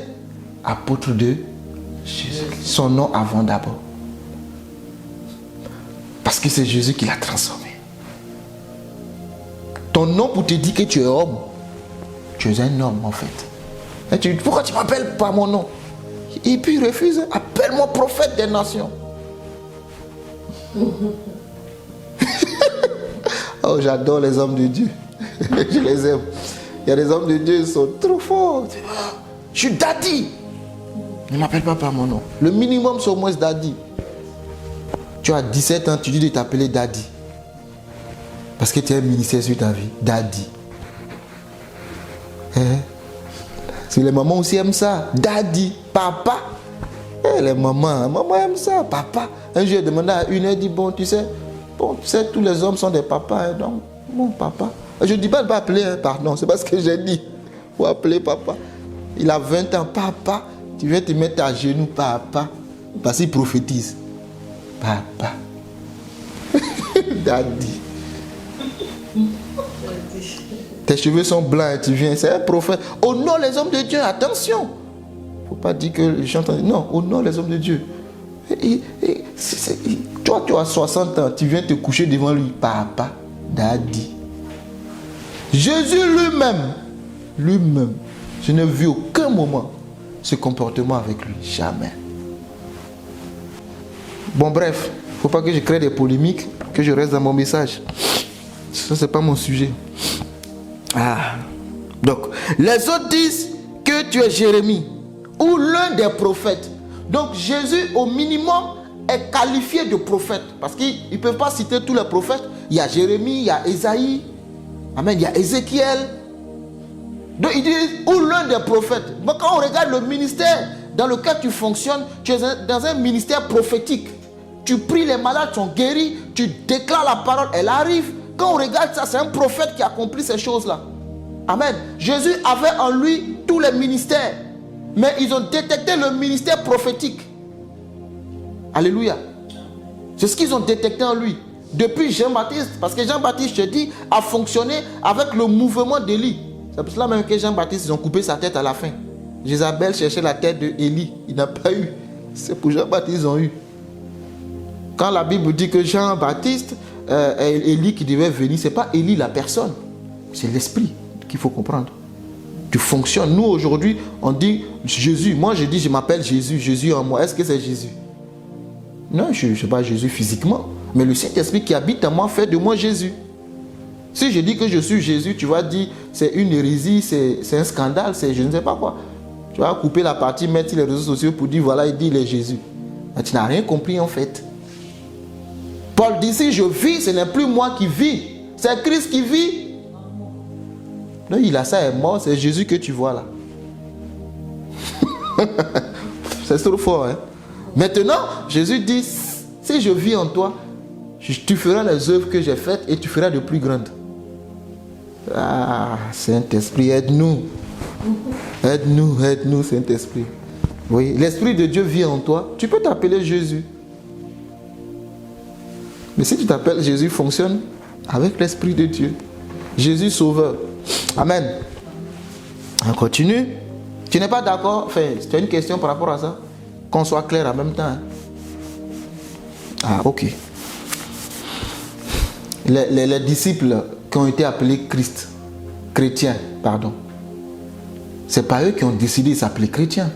apôtre de Jésus-Christ. Son nom avant d'abord. Parce que c'est Jésus qui l'a transformé. Ton nom pour te dire que tu es homme. Tu es un homme en fait. Et tu dis, pourquoi tu m'appelles par mon nom? Et puis il refuse. Appelle-moi prophète des nations. Oh, j'adore les hommes de Dieu. Je les aime. Il y a des hommes de Dieu qui sont trop forts. Je suis daddy. Ne m'appelle pas par mon nom. Le minimum c'est au moins daddy. Tu as 17 ans, tu dis de t'appeler daddy. Parce que tu as un ministère sur ta vie. Daddy. Si les mamans aussi aiment ça. Daddy. Papa. Les mamans aiment ça. Papa. Un jour, j'ai demandé à une, elle dit, bon, tu sais, tous les hommes sont des papas. Donc, mon papa. Je ne dis pas de ne pas appeler, pardon. C'est parce que j'ai dit. Il faut appeler papa. Il a 20 ans. Papa. Tu viens te mettre à genoux, papa. Parce qu'il prophétise. Papa. Daddy. Tes cheveux sont blancs et tu viens. C'est un prophète. Honore les hommes de Dieu. Attention. Il ne faut pas dire que les gens t'ont dit. Non, honore les hommes de Dieu. Toi, tu as 60 ans. Tu viens te coucher devant lui. Papa. Daddy. Jésus lui-même. Je n'ai vu aucun moment ce comportement avec lui. Jamais. Bon, bref. Il ne faut pas que je crée des polémiques. Que je reste dans mon message. Ça, c'est pas mon sujet. Donc, les autres disent que tu es Jérémie ou l'un des prophètes. Donc, Jésus, au minimum, est qualifié de prophète. Parce qu'ils ne peuvent pas citer tous les prophètes. Il y a Jérémie, il y a Ésaïe. Amen. Il y a Ézéchiel. Donc, ils disent ou l'un des prophètes. Donc, quand on regarde le ministère dans lequel tu fonctionnes, tu es dans un ministère prophétique. Tu pries, les malades sont guéris. Tu déclares la parole, elle arrive. Quand on regarde ça, c'est un prophète qui accomplit ces choses-là. Amen. Jésus avait en lui tous les ministères. Mais ils ont détecté le ministère prophétique. Alléluia. C'est ce qu'ils ont détecté en lui. Depuis Jean-Baptiste, parce que Jean-Baptiste, je te dis, a fonctionné avec le mouvement d'Élie. C'est pour cela même que Jean-Baptiste, ils ont coupé sa tête à la fin. Jézabel cherchait la tête d'Élie. Il n'a pas eu. C'est pour Jean-Baptiste qu'ils ont eu. Quand la Bible dit que Jean-Baptiste, Élie qui devait venir, ce n'est pas Élie la personne. C'est l'esprit qu'il faut comprendre. Tu fonctionnes. Nous, aujourd'hui, on dit Jésus. Moi, je dis, je m'appelle Jésus. Jésus en moi. Est-ce que c'est Jésus? Non, je ne suis pas Jésus physiquement. Mais le Saint-Esprit qui habite en moi fait de moi Jésus. Si je dis que je suis Jésus, tu vas dire, c'est une hérésie, c'est un scandale, c'est je ne sais pas quoi. Tu vas couper la partie, mettre sur les réseaux sociaux pour dire, voilà, il dit, il est Jésus. Mais tu n'as rien compris en fait. Paul dit, si je vis, ce n'est plus moi qui vis. C'est Christ qui vit. Non, il a ça, est mort, c'est Jésus que tu vois là. C'est trop fort, hein. Maintenant, Jésus dit, si je vis en toi, tu feras les œuvres que j'ai faites et tu feras de plus grandes. Ah, Saint-Esprit, aide-nous. Aide-nous, Saint-Esprit. Oui, l'Esprit de Dieu vit en toi. Tu peux t'appeler Jésus. Mais si tu t'appelles Jésus, fonctionne avec l'Esprit de Dieu. Jésus sauveur. Amen. On continue. Tu n'es pas d'accord? Enfin, tu as une question par rapport à ça? Qu'on soit clair en même temps. Hein? Ah, ok. Les disciples qui ont été appelés chrétiens, pardon. C'est pas eux qui ont décidé de s'appeler chrétiens.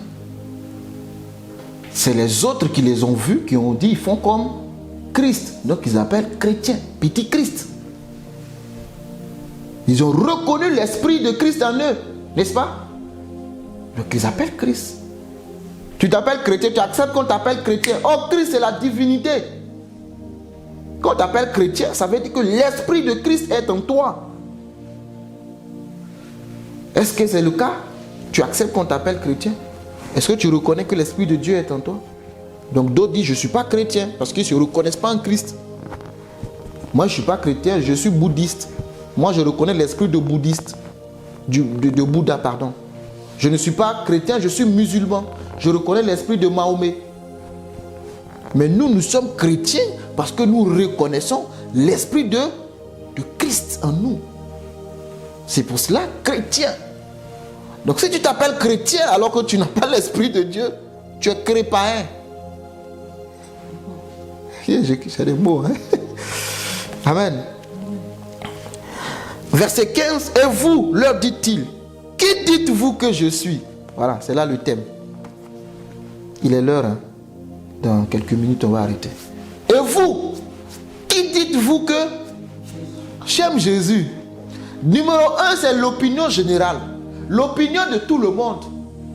C'est les autres qui les ont vus, qui ont dit, ils font comme Christ. Donc ils appellent chrétiens, petit Christ. Ils ont reconnu l'esprit de Christ en eux, n'est-ce pas? Donc ils appellent Christ. Tu t'appelles chrétien, tu acceptes qu'on t'appelle chrétien. Oh, Christ c'est la divinité. Quand on t'appelle chrétien, ça veut dire que l'esprit de Christ est en toi. Est-ce que c'est le cas? Tu acceptes qu'on t'appelle chrétien? Est-ce que tu reconnais que l'esprit de Dieu est en toi? Donc d'autres disent, je ne suis pas chrétien parce qu'ils ne se reconnaissent pas en Christ. Moi, je ne suis pas chrétien, je suis bouddhiste. Moi, je reconnais l'esprit de bouddhiste, de Bouddha, pardon. Je ne suis pas chrétien, je suis musulman. Je reconnais l'esprit de Mahomet. Mais nous sommes chrétiens parce que nous reconnaissons l'esprit de Christ en nous. C'est pour cela chrétien. Donc si tu t'appelles chrétien alors que tu n'as pas l'esprit de Dieu, tu es crépaïen. J'ai des mots. Hein? Amen. Verset 15. Et vous, leur dit-il, qui dites-vous que je suis? Voilà, c'est là le thème. Il est l'heure. Hein? Dans quelques minutes, on va arrêter. Et vous, qui dites-vous que j'aime Jésus? Numéro 1, c'est l'opinion générale. L'opinion de tout le monde.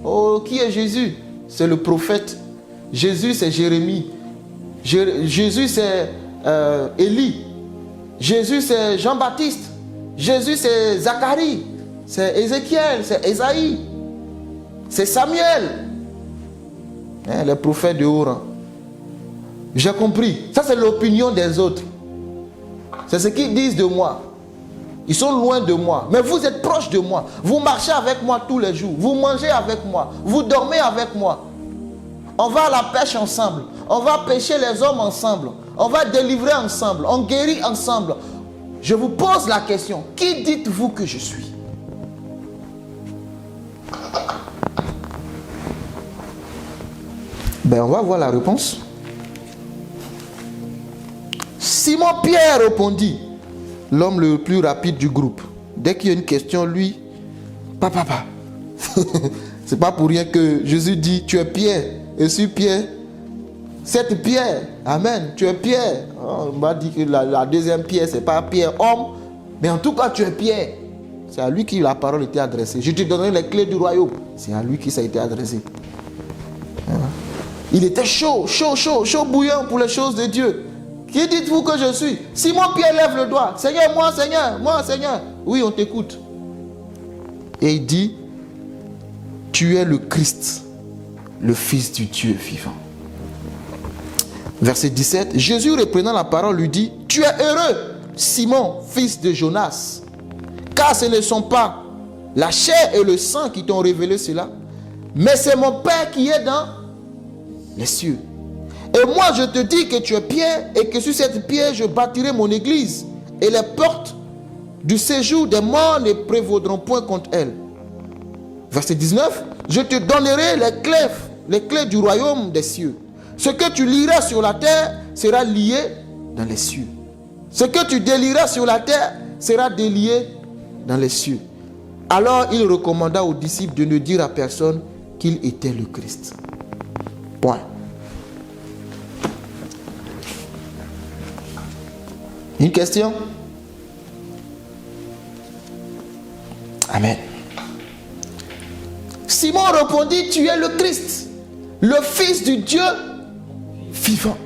Oh, qui est Jésus? C'est le prophète. Jésus, c'est Jérémie. Jésus, c'est Élie. Jésus, c'est Jean-Baptiste. Jésus, c'est Zacharie. C'est Ézéchiel. C'est Ésaïe. C'est Samuel. Hein, les prophètes de haut rang. J'ai compris. Ça, c'est l'opinion des autres. C'est ce qu'ils disent de moi. Ils sont loin de moi. Mais vous êtes proche de moi. Vous marchez avec moi tous les jours. Vous mangez avec moi. Vous dormez avec moi. On va à la pêche ensemble. On va pêcher les hommes ensemble. On va délivrer ensemble. On guérit ensemble. Je vous pose la question. Qui dites-vous que je suis? Ben, on va voir la réponse. Simon-Pierre répondit, l'homme le plus rapide du groupe. Dès qu'il y a une question, lui, papa. C'est pas pour rien que Jésus dit, tu es Pierre. Et sur Pierre, cette pierre, amen, tu es Pierre. Oh, on m'a dit que la deuxième pierre, c'est pas Pierre homme, mais en tout cas, tu es Pierre. C'est à lui que la parole était adressée. Je te donnerai les clés du royaume. C'est à lui que ça a été adressé. Il était chaud bouillant pour les choses de Dieu. Qui dites-vous que je suis? Simon-Pierre lève le doigt. Seigneur, moi, Seigneur. Oui, on t'écoute. Et il dit, tu es le Christ, le Fils du Dieu vivant. Verset 17, Jésus reprenant la parole lui dit, tu es heureux, Simon, fils de Jonas, car ce ne sont pas la chair et le sang qui t'ont révélé cela, mais c'est mon Père qui est dans les cieux. Et moi je te dis que tu es Pierre et que sur cette pierre je bâtirai mon église et les portes du séjour des morts ne prévaudront point contre elle. Verset 19, je te donnerai les clés du royaume des cieux. Ce que tu liras sur la terre sera lié dans les cieux. Ce que tu délieras sur la terre sera délié dans les cieux. Alors il recommanda aux disciples de ne dire à personne qu'il était le Christ. Point. Une question? Amen. Simon répondit, tu es le Christ, le Fils du Dieu vivant.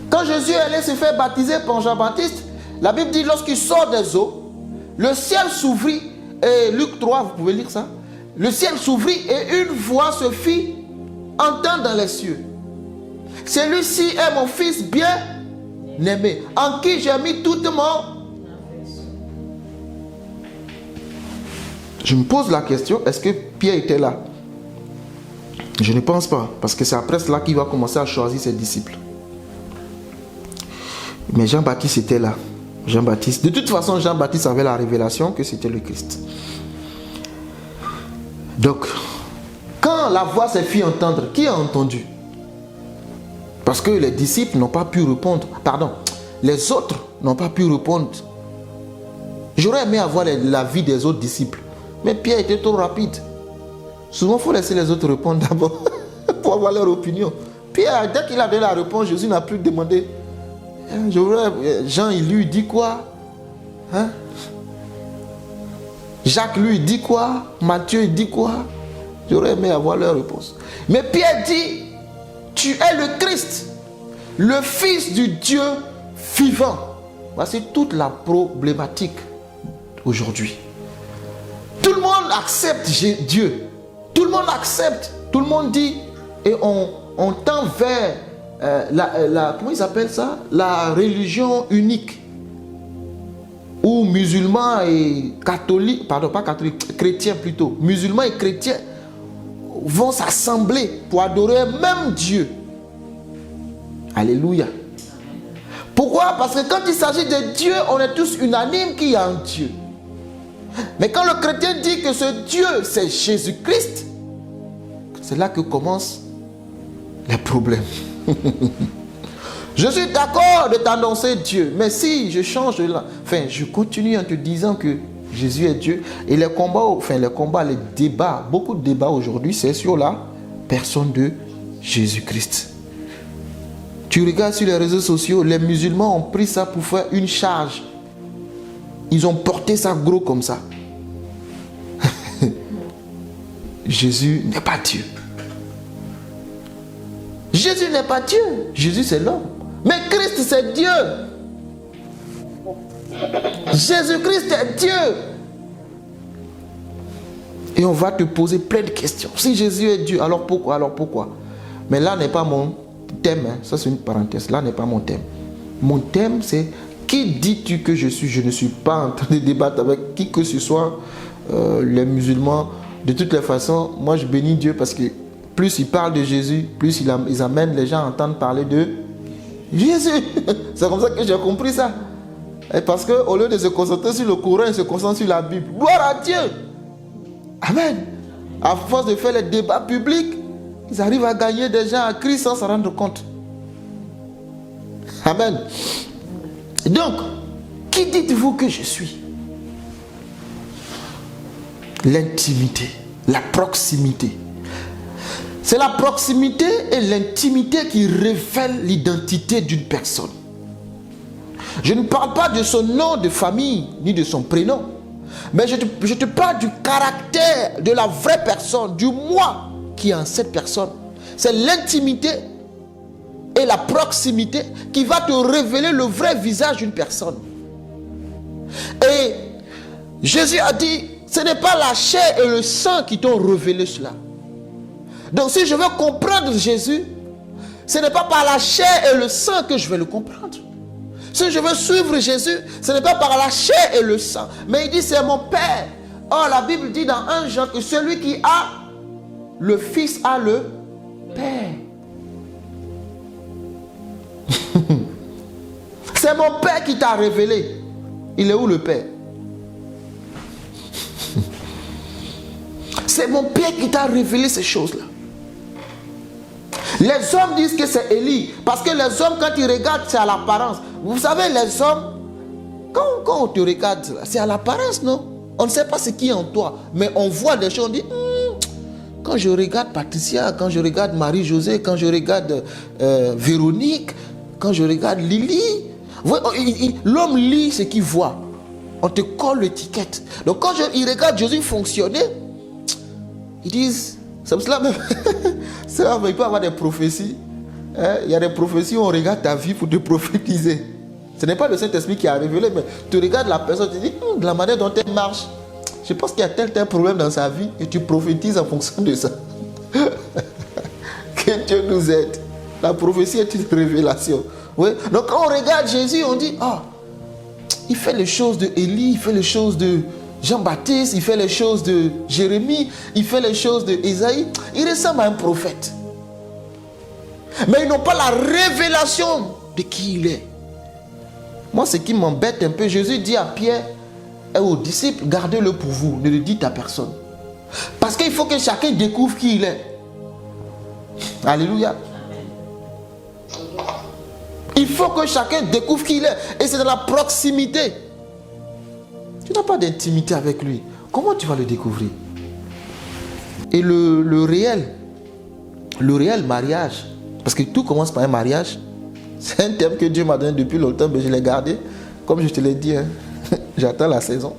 Quand Jésus allait se faire baptiser par Jean-Baptiste, la Bible dit, lorsqu'il sort des eaux, le ciel s'ouvrit, et Luc 3, vous pouvez lire ça, le ciel s'ouvrit et une voix se fit entendre dans les cieux. Celui-ci est mon fils bien-aimé, en qui j'ai mis toute mon... Je me pose la question, est-ce que Pierre était là? Je ne pense pas, parce que c'est après cela qu'il va commencer à choisir ses disciples. Mais Jean-Baptiste était là. Jean-Baptiste. De toute façon, Jean-Baptiste avait la révélation que c'était le Christ. Donc, quand la voix s'est fait entendre, qui a entendu? Parce que les disciples n'ont pas pu répondre. Pardon, les autres n'ont pas pu répondre. J'aurais aimé avoir l'avis des autres disciples. Mais Pierre était trop rapide. Souvent, il faut laisser les autres répondre d'abord pour avoir leur opinion. Pierre, dès qu'il a donné la réponse, Jésus n'a plus demandé. Jean, il lui dit quoi? Hein? Jacques, lui, dit quoi? Matthieu, il dit quoi? J'aurais aimé avoir leur réponse. Mais Pierre dit, tu es le Christ, le Fils du Dieu vivant. Voici toute la problématique aujourd'hui. Tout le monde accepte Dieu. Tout le monde accepte. Tout le monde dit. Et on tend vers comment ils appellent ça? La religion unique. Où musulmans et catholiques, pardon, pas catholiques, chrétiens plutôt, musulmans et chrétiens vont s'assembler pour adorer même Dieu. Alléluia. Pourquoi? Parce que quand il s'agit de Dieu, on est tous unanimes qu'il y a un Dieu. Mais quand le chrétien dit que ce Dieu, c'est Jésus-Christ, c'est là que commencent les problèmes. Je suis d'accord de t'annoncer Dieu, mais si je change de là, je continue en te disant que Jésus est Dieu, et les débats, beaucoup de débats aujourd'hui, c'est sur la personne de Jésus-Christ. Tu regardes sur les réseaux sociaux, les musulmans ont pris ça pour faire une charge. Ils ont porté ça gros comme ça. Jésus n'est pas Dieu. Jésus n'est pas Dieu. Jésus c'est l'homme. Mais Christ c'est Dieu. Jésus-Christ est Dieu. Et on va te poser plein de questions. Si Jésus est Dieu, alors pourquoi? Alors pourquoi? Mais là n'est pas mon thème. Ça c'est une parenthèse. Là n'est pas mon thème. Mon thème c'est: qui dis-tu que je suis? Je ne suis pas en train de débattre avec qui que ce soit. Les musulmans, de toutes les façons, moi je bénis Dieu parce que plus ils parlent de Jésus, plus ils amènent les gens à entendre parler de Jésus. C'est comme ça que j'ai compris ça. Et parce qu'au lieu de se concentrer sur le Coran, ils se concentrent sur la Bible. Gloire à Dieu. Amen. À force de faire les débats publics, ils arrivent à gagner des gens à Christ sans s'en rendre compte. Amen. Donc, qui dites-vous que je suis? L'intimité, la proximité. C'est la proximité et l'intimité qui révèlent l'identité d'une personne. Je ne parle pas de son nom de famille, ni de son prénom. Mais je te parle du caractère de la vraie personne, du moi qui est en cette personne. C'est l'intimité et la proximité qui va te révéler le vrai visage d'une personne. Et Jésus a dit, ce n'est pas la chair et le sang qui t'ont révélé cela. Donc si je veux comprendre Jésus, ce n'est pas par la chair et le sang que je vais le comprendre. Si je veux suivre Jésus, ce n'est pas par la chair et le sang. Mais il dit, c'est mon Père. Or, la Bible dit dans 1 Jean que celui qui a le Fils a le Père. C'est mon Père qui t'a révélé. Il est où le Père? C'est mon Père qui t'a révélé ces choses-là. Les hommes disent que c'est Élie. Parce que les hommes, quand ils regardent, c'est à l'apparence. Vous savez, les hommes, quand on te regarde, c'est à l'apparence, non? On ne sait pas ce qui est en toi. Mais on voit des choses, on dit, quand je regarde Patricia, quand je regarde Marie-Josée, quand je regarde Véronique, quand je regarde Lily, l'homme lit ce qu'il voit. On te colle l'étiquette. Donc quand ils regardent Jésus fonctionner, ils disent, c'est pour cela même, il peut y avoir des prophéties. Il y a des prophéties où on regarde ta vie pour te prophétiser. Ce n'est pas le Saint-Esprit qui a révélé, mais tu regardes la personne, tu dis, de la manière dont elle marche, je pense qu'il y a tel problème dans sa vie et tu prophétises en fonction de ça. Que Dieu nous aide. La prophétie est une révélation. Oui? Donc quand on regarde Jésus, on dit, il fait les choses de Élie, il fait les choses de Jean-Baptiste, il fait les choses de Jérémie, il fait les choses de Isaïe. Il ressemble à un prophète. Mais ils n'ont pas la révélation de qui il est. Moi, ce qui m'embête un peu, Jésus dit à Pierre et aux disciples, gardez-le pour vous, ne le dites à personne. Parce qu'il faut que chacun découvre qui il est. Alléluia. Il faut que chacun découvre qui il est. Et c'est dans la proximité. Tu n'as pas d'intimité avec lui. Comment tu vas le découvrir? Et le réel mariage, parce que tout commence par un mariage, c'est un thème que Dieu m'a donné depuis longtemps, mais je l'ai gardé. Comme je te l'ai dit, j'attends la saison.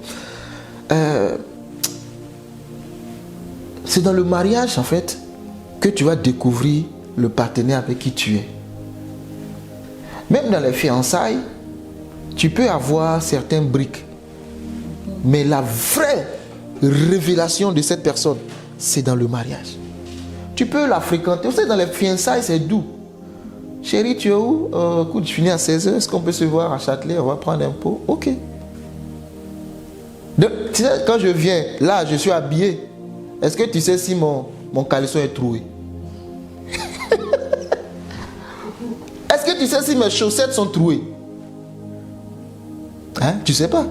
C'est dans le mariage, en fait, que tu vas découvrir le partenaire avec qui tu es. Même dans les fiançailles, Tu peux avoir certains briques, mais la vraie révélation de cette personne, c'est dans le mariage. Tu peux la fréquenter. Vous savez, dans les fiançailles, c'est doux. Chérie, tu es où? Écoute, je finis à 16h. Est-ce qu'on peut se voir à Châtelet? On va prendre un pot. Ok. Donc, tu sais, quand je viens, là, je suis habillé. Est-ce que tu sais si mon caleçon est troué? Est-ce que tu sais si mes chaussettes sont trouées? Hein? Tu sais pas.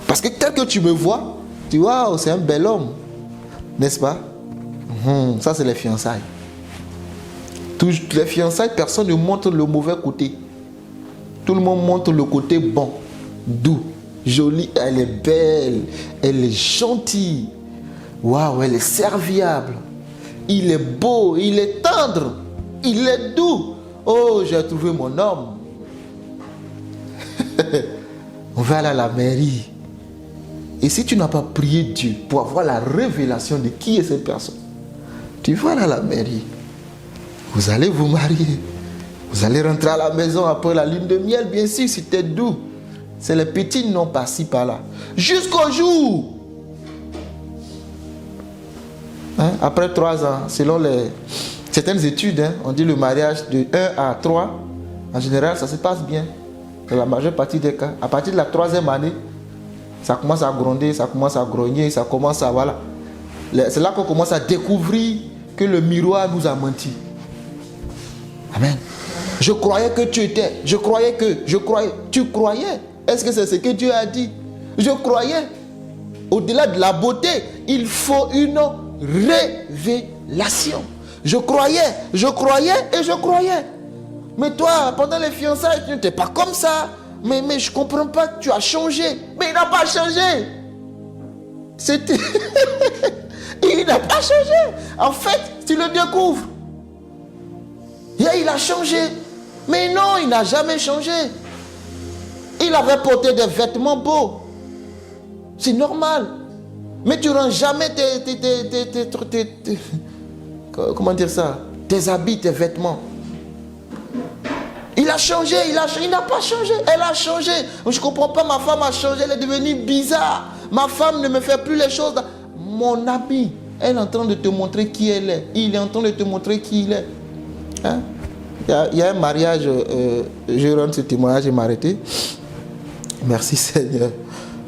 Parce que tel que tu me vois, tu vois, oh, c'est un bel homme. N'est-ce pas? Ça, c'est les fiançailles. Les fiançailles, personne ne montre le mauvais côté. Tout le monde montre le côté bon, doux, joli. Elle est belle, elle est gentille. Waouh, elle est serviable. Il est beau, il est tendre, il est doux. Oh, j'ai trouvé mon homme. On va aller à la mairie. Et si tu n'as pas prié Dieu pour avoir la révélation de qui est cette personne, tu vas aller à la mairie. Vous allez vous marier. Vous allez rentrer à la maison après la lune de miel, bien sûr, c'était doux. C'est les petits noms par-ci, par-là. Jusqu'au jour. Hein? Après 3 ans, selon certaines études, on dit le mariage de 1 à 3, en général, ça se passe bien. Dans la majeure partie des cas. À partir de la 3e année, ça commence à gronder, ça commence à grogner, ça commence à... Voilà. C'est là qu'on commence à découvrir que le miroir nous a menti. Amen. Je croyais que tu étais. Je croyais. Tu croyais. Est-ce que c'est ce que Dieu a dit? Je croyais. Au-delà de la beauté, il faut une révélation. Je croyais et je croyais. Mais toi, pendant les fiançailles, tu n'étais pas comme ça. Mais je ne comprends pas que tu as changé. Mais il n'a pas changé. C'était... il n'a pas changé. En fait, tu le découvres. Et il a changé. Mais non, il n'a jamais changé. Il avait porté des vêtements beaux. C'est normal. Mais tu ne rends jamais comment dire ça? Tes habits, tes vêtements. Il a changé, il n'a pas changé. Elle a changé. Je ne comprends pas, ma femme a changé, elle est devenue bizarre. Ma femme ne me fait plus les choses. Mon ami, elle est en train de te montrer qui elle est. Il est en train de te montrer qui il est. Hein? Il y a un mariage, je rends ce témoignage et m'arrêter. Merci Seigneur.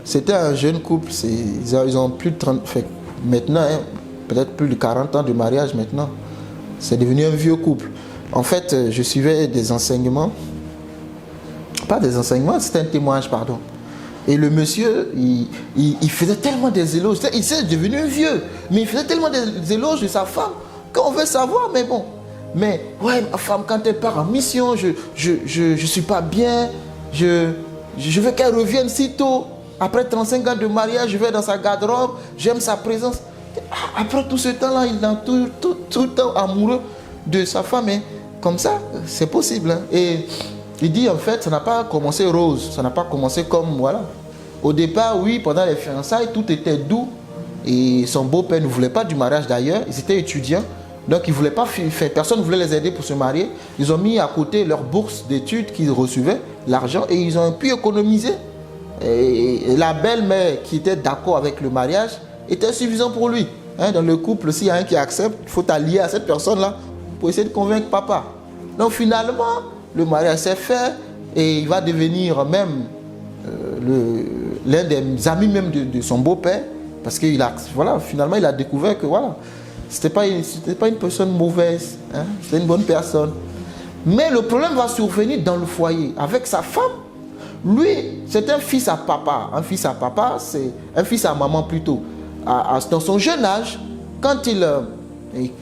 C'était un jeune couple, ils ont plus de 30, fait, maintenant, peut-être plus de 40 ans de mariage maintenant. C'est devenu un vieux couple. En fait, je suivais des enseignements. Pas des enseignements, c'était un témoignage, pardon. Et le monsieur, il faisait tellement des éloges. Il s'est devenu vieux, mais il faisait tellement des éloges de sa femme qu'on veut savoir, mais bon. Mais, ouais, ma femme, quand elle part en mission, je suis pas bien. Je veux qu'elle revienne si tôt. Après 35 ans de mariage, je vais dans sa garde-robe. J'aime sa présence. Après tout ce temps-là, il est tout le temps amoureux de sa femme. Et comme ça, c'est possible. Hein. Et il dit, en fait, ça n'a pas commencé rose. Ça n'a pas commencé comme, voilà. Au départ, oui, pendant les fiançailles, tout était doux. Et son beau-père ne voulait pas du mariage d'ailleurs. Ils étaient étudiants. Donc, ils ne voulaient pas faire. Personne ne voulait les aider pour se marier. Ils ont mis à côté leur bourse d'études qu'ils recevaient, l'argent, et ils ont pu économiser. Et la belle-mère qui était d'accord avec le mariage était suffisant pour lui. Hein, dans le couple, s'il y a un qui accepte, il faut t'allier à cette personne-là pour essayer de convaincre papa. Donc, finalement, le mariage s'est fait et il va devenir même l'un des amis même de son beau-père. Parce que voilà, finalement, il a découvert que voilà, c'était pas une personne mauvaise, hein, c'était une bonne personne. Mais le problème va survenir dans le foyer avec sa femme. Lui, c'est un fils à papa. Un fils à papa, c'est un fils à maman plutôt. Dans son jeune âge, quand il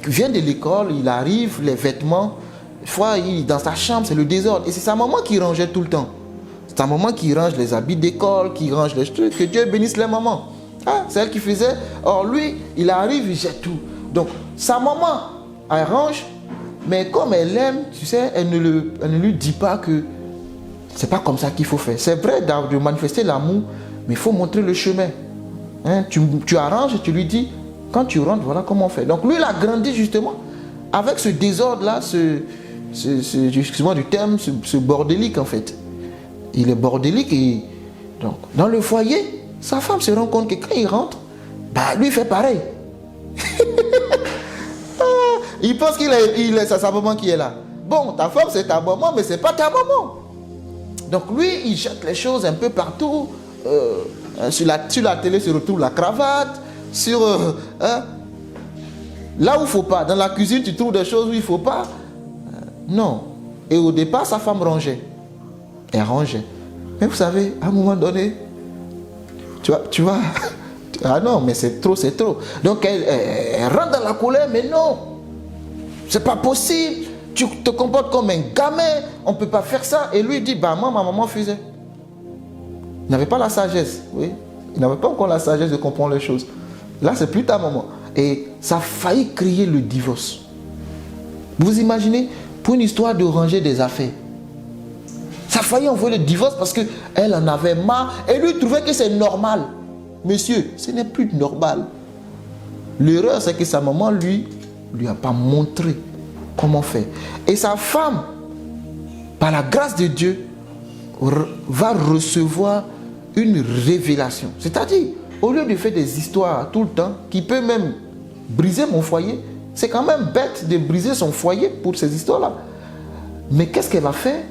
vient de l'école, il arrive, les vêtements, des fois, dans sa chambre, c'est le désordre. Et c'est sa maman qui rangeait tout le temps. C'est sa maman qui range les habits d'école, qui range les trucs. Que Dieu bénisse les mamans. Ah, c'est elle qui faisait. Or, lui, il arrive, il jette tout. Donc, sa maman, elle range, mais comme elle aime, tu sais, elle ne lui dit pas que c'est pas comme ça qu'il faut faire. C'est vrai de manifester l'amour, mais il faut montrer le chemin. Hein, tu arranges et tu lui dis, quand tu rentres, voilà comment on fait. Donc, lui, il a grandi justement avec ce désordre-là, excuse-moi du terme, ce bordélique en fait. il est bordélique. Et donc, dans le foyer, sa femme se rend compte que quand il rentre, bah, lui fait pareil. Il pense qu'il est sa maman qui est là. Bon, ta femme c'est ta maman, mais c'est pas ta maman. Donc lui, il jette les choses un peu partout. Sur la télé se retrouve la cravate. Là où il ne faut pas. Dans la cuisine, tu trouves des choses où il ne faut pas. Non. Et au départ, sa femme rangeait. Elle rangeait. Mais vous savez, à un moment donné, tu vois, ah non, mais c'est trop, c'est trop. Donc elle rentre dans la colère, mais non, c'est pas possible. Tu te comportes comme un gamin, on ne peut pas faire ça. Et lui dit, bah moi, ma maman faisait. Il n'avait pas la sagesse, oui. Il n'avait pas encore la sagesse de comprendre les choses. Là, c'est plus ta maman. Et ça a failli créer le divorce. Vous imaginez, pour une histoire de ranger des affaires. Ça a failli envoyer le divorce parce qu'elle en avait marre. Et lui trouvait que c'est normal. Monsieur, ce n'est plus normal. L'erreur, c'est que sa maman, lui a pas montré comment faire. Et sa femme, par la grâce de Dieu, va recevoir une révélation. C'est-à-dire, au lieu de faire des histoires tout le temps, qui peut même briser mon foyer, c'est quand même bête de briser son foyer pour ces histoires-là. Mais qu'est-ce qu'elle va faire?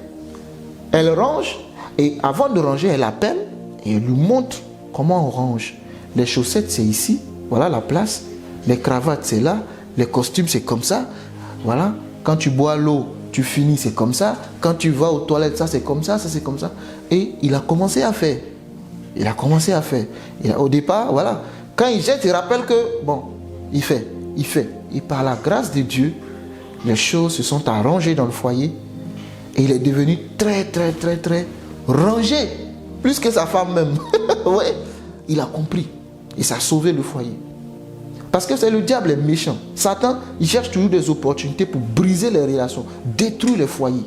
Elle range, et avant de ranger, elle appelle, et elle lui montre comment on range. Les chaussettes, c'est ici, voilà la place. Les cravates, c'est là. Les costumes, c'est comme ça. Voilà. Quand tu bois l'eau, tu finis, c'est comme ça. Quand tu vas aux toilettes, ça c'est comme ça c'est comme ça. Et il a commencé à faire. Il a commencé à faire. Au départ, voilà. Quand il jette, il rappelle que, bon, il fait. Et par la grâce de Dieu, les choses se sont arrangées dans le foyer. Et il est devenu très rangé. Plus que sa femme même. Ouais. Il a compris. Et ça a sauvé le foyer. Parce que c'est le diable est méchant. Satan, il cherche toujours des opportunités pour briser les relations, détruire les foyers.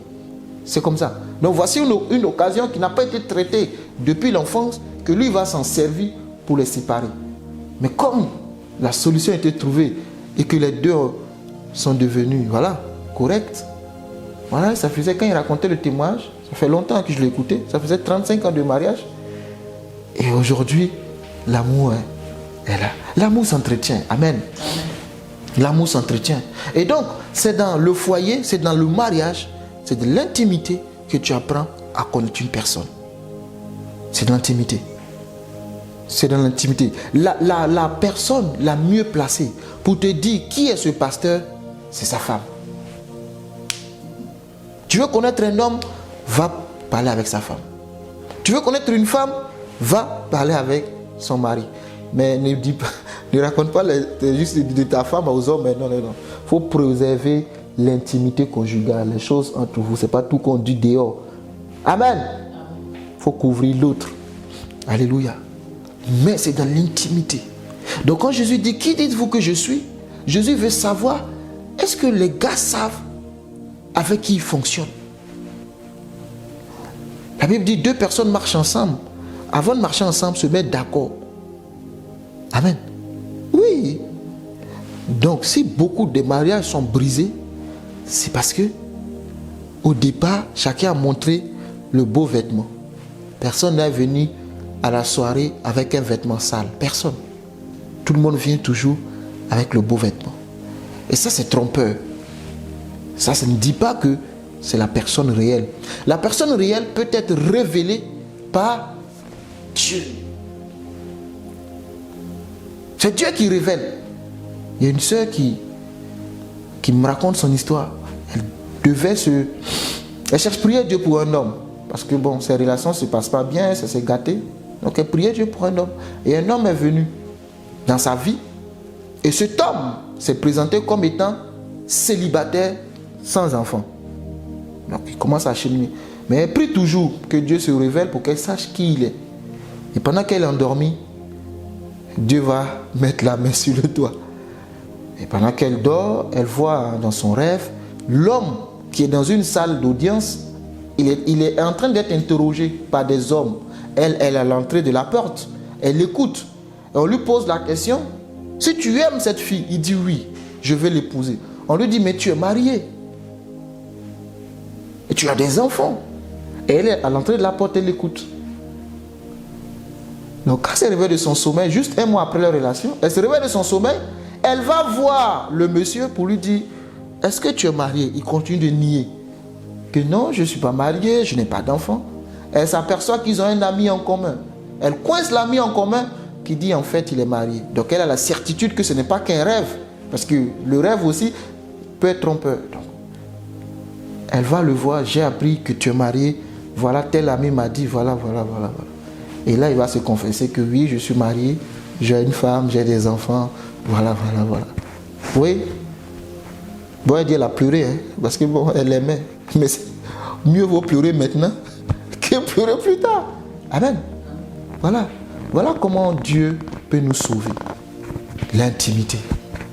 C'est comme ça. Donc voici une occasion qui n'a pas été traitée depuis l'enfance, que lui va s'en servir pour les séparer. Mais comme la solution a été trouvée et que les deux sont devenus, voilà, corrects. Voilà, ça faisait, quand il racontait le témoignage, ça fait longtemps que je l'ai écouté, ça faisait 35 ans de mariage. Et aujourd'hui, l'amour est là. L'amour s'entretient. Amen. L'amour s'entretient. Et donc, c'est dans le foyer, c'est dans le mariage, c'est de l'intimité que tu apprends à connaître une personne. C'est de l'intimité. C'est dans l'intimité. La personne la mieux placée pour te dire qui est ce pasteur, c'est sa femme. Tu veux connaître un homme, va parler avec sa femme. Tu veux connaître une femme, va parler avec son mari. Mais ne dis pas, ne raconte pas juste de ta femme aux hommes. Mais non. Il faut préserver l'intimité conjugale, les choses entre vous. Ce n'est pas tout qu'on dit dehors. Amen. Il faut couvrir l'autre. Alléluia. Mais c'est dans l'intimité. Donc quand Jésus dit, qui dites-vous que je suis? Jésus veut savoir, est-ce que les gars savent avec qui ils fonctionnent? La Bible dit, deux personnes marchent ensemble. Avant de marcher ensemble, se mettre d'accord. Amen. Oui. Donc, si beaucoup de mariages sont brisés, c'est parce que, au départ, chacun a montré le beau vêtement. Personne n'est venu à la soirée avec un vêtement sale. Personne. Tout le monde vient toujours avec le beau vêtement. Et ça, c'est trompeur. Ça ne dit pas que c'est la personne réelle. La personne réelle peut être révélée par Dieu. C'est Dieu qui révèle. Il y a une sœur qui me raconte son histoire. Elle cherche prier Dieu pour un homme. Parce que bon, ses relations ne se passent pas bien, ça s'est gâté. Donc elle priait Dieu pour un homme. Et un homme est venu dans sa vie. Et cet homme s'est présenté comme étant célibataire, sans enfant. Donc il commence à cheminer. Mais elle prie toujours que Dieu se révèle pour qu'elle sache qui il est. Et pendant qu'elle est endormie, Dieu va mettre la main sur le toit. Et pendant qu'elle dort, elle voit dans son rêve l'homme qui est dans une salle d'audience. Il est en train d'être interrogé par des hommes. Elle est à l'entrée de la porte. Elle l'écoute. Et on lui pose la question. Si tu aimes cette fille, il dit oui, je vais l'épouser. On lui dit, mais tu es marié. Et tu as des enfants. Et elle est à l'entrée de la porte, elle l'écoute. Donc quand elle se réveille de son sommeil, juste un mois après leur relation, elle se réveille de son sommeil, elle va voir le monsieur pour lui dire, est-ce que tu es marié? Il continue de nier. Que non, je ne suis pas marié, je n'ai pas d'enfant. Elle s'aperçoit qu'ils ont un ami en commun. Elle coince l'ami en commun qui dit en fait il est marié. Donc elle a la certitude que ce n'est pas qu'un rêve. Parce que le rêve aussi peut être trompeur. Donc, elle va le voir, j'ai appris que tu es marié. Voilà, tel ami m'a dit, voilà. Et là, il va se confesser que oui, je suis marié, j'ai une femme, j'ai des enfants, voilà. Oui. Bon, elle dit, elle a pleuré, hein, parce que bon, elle aimait. Mais mieux vaut pleurer maintenant que pleurer plus tard. Amen. Voilà comment Dieu peut nous sauver. L'intimité.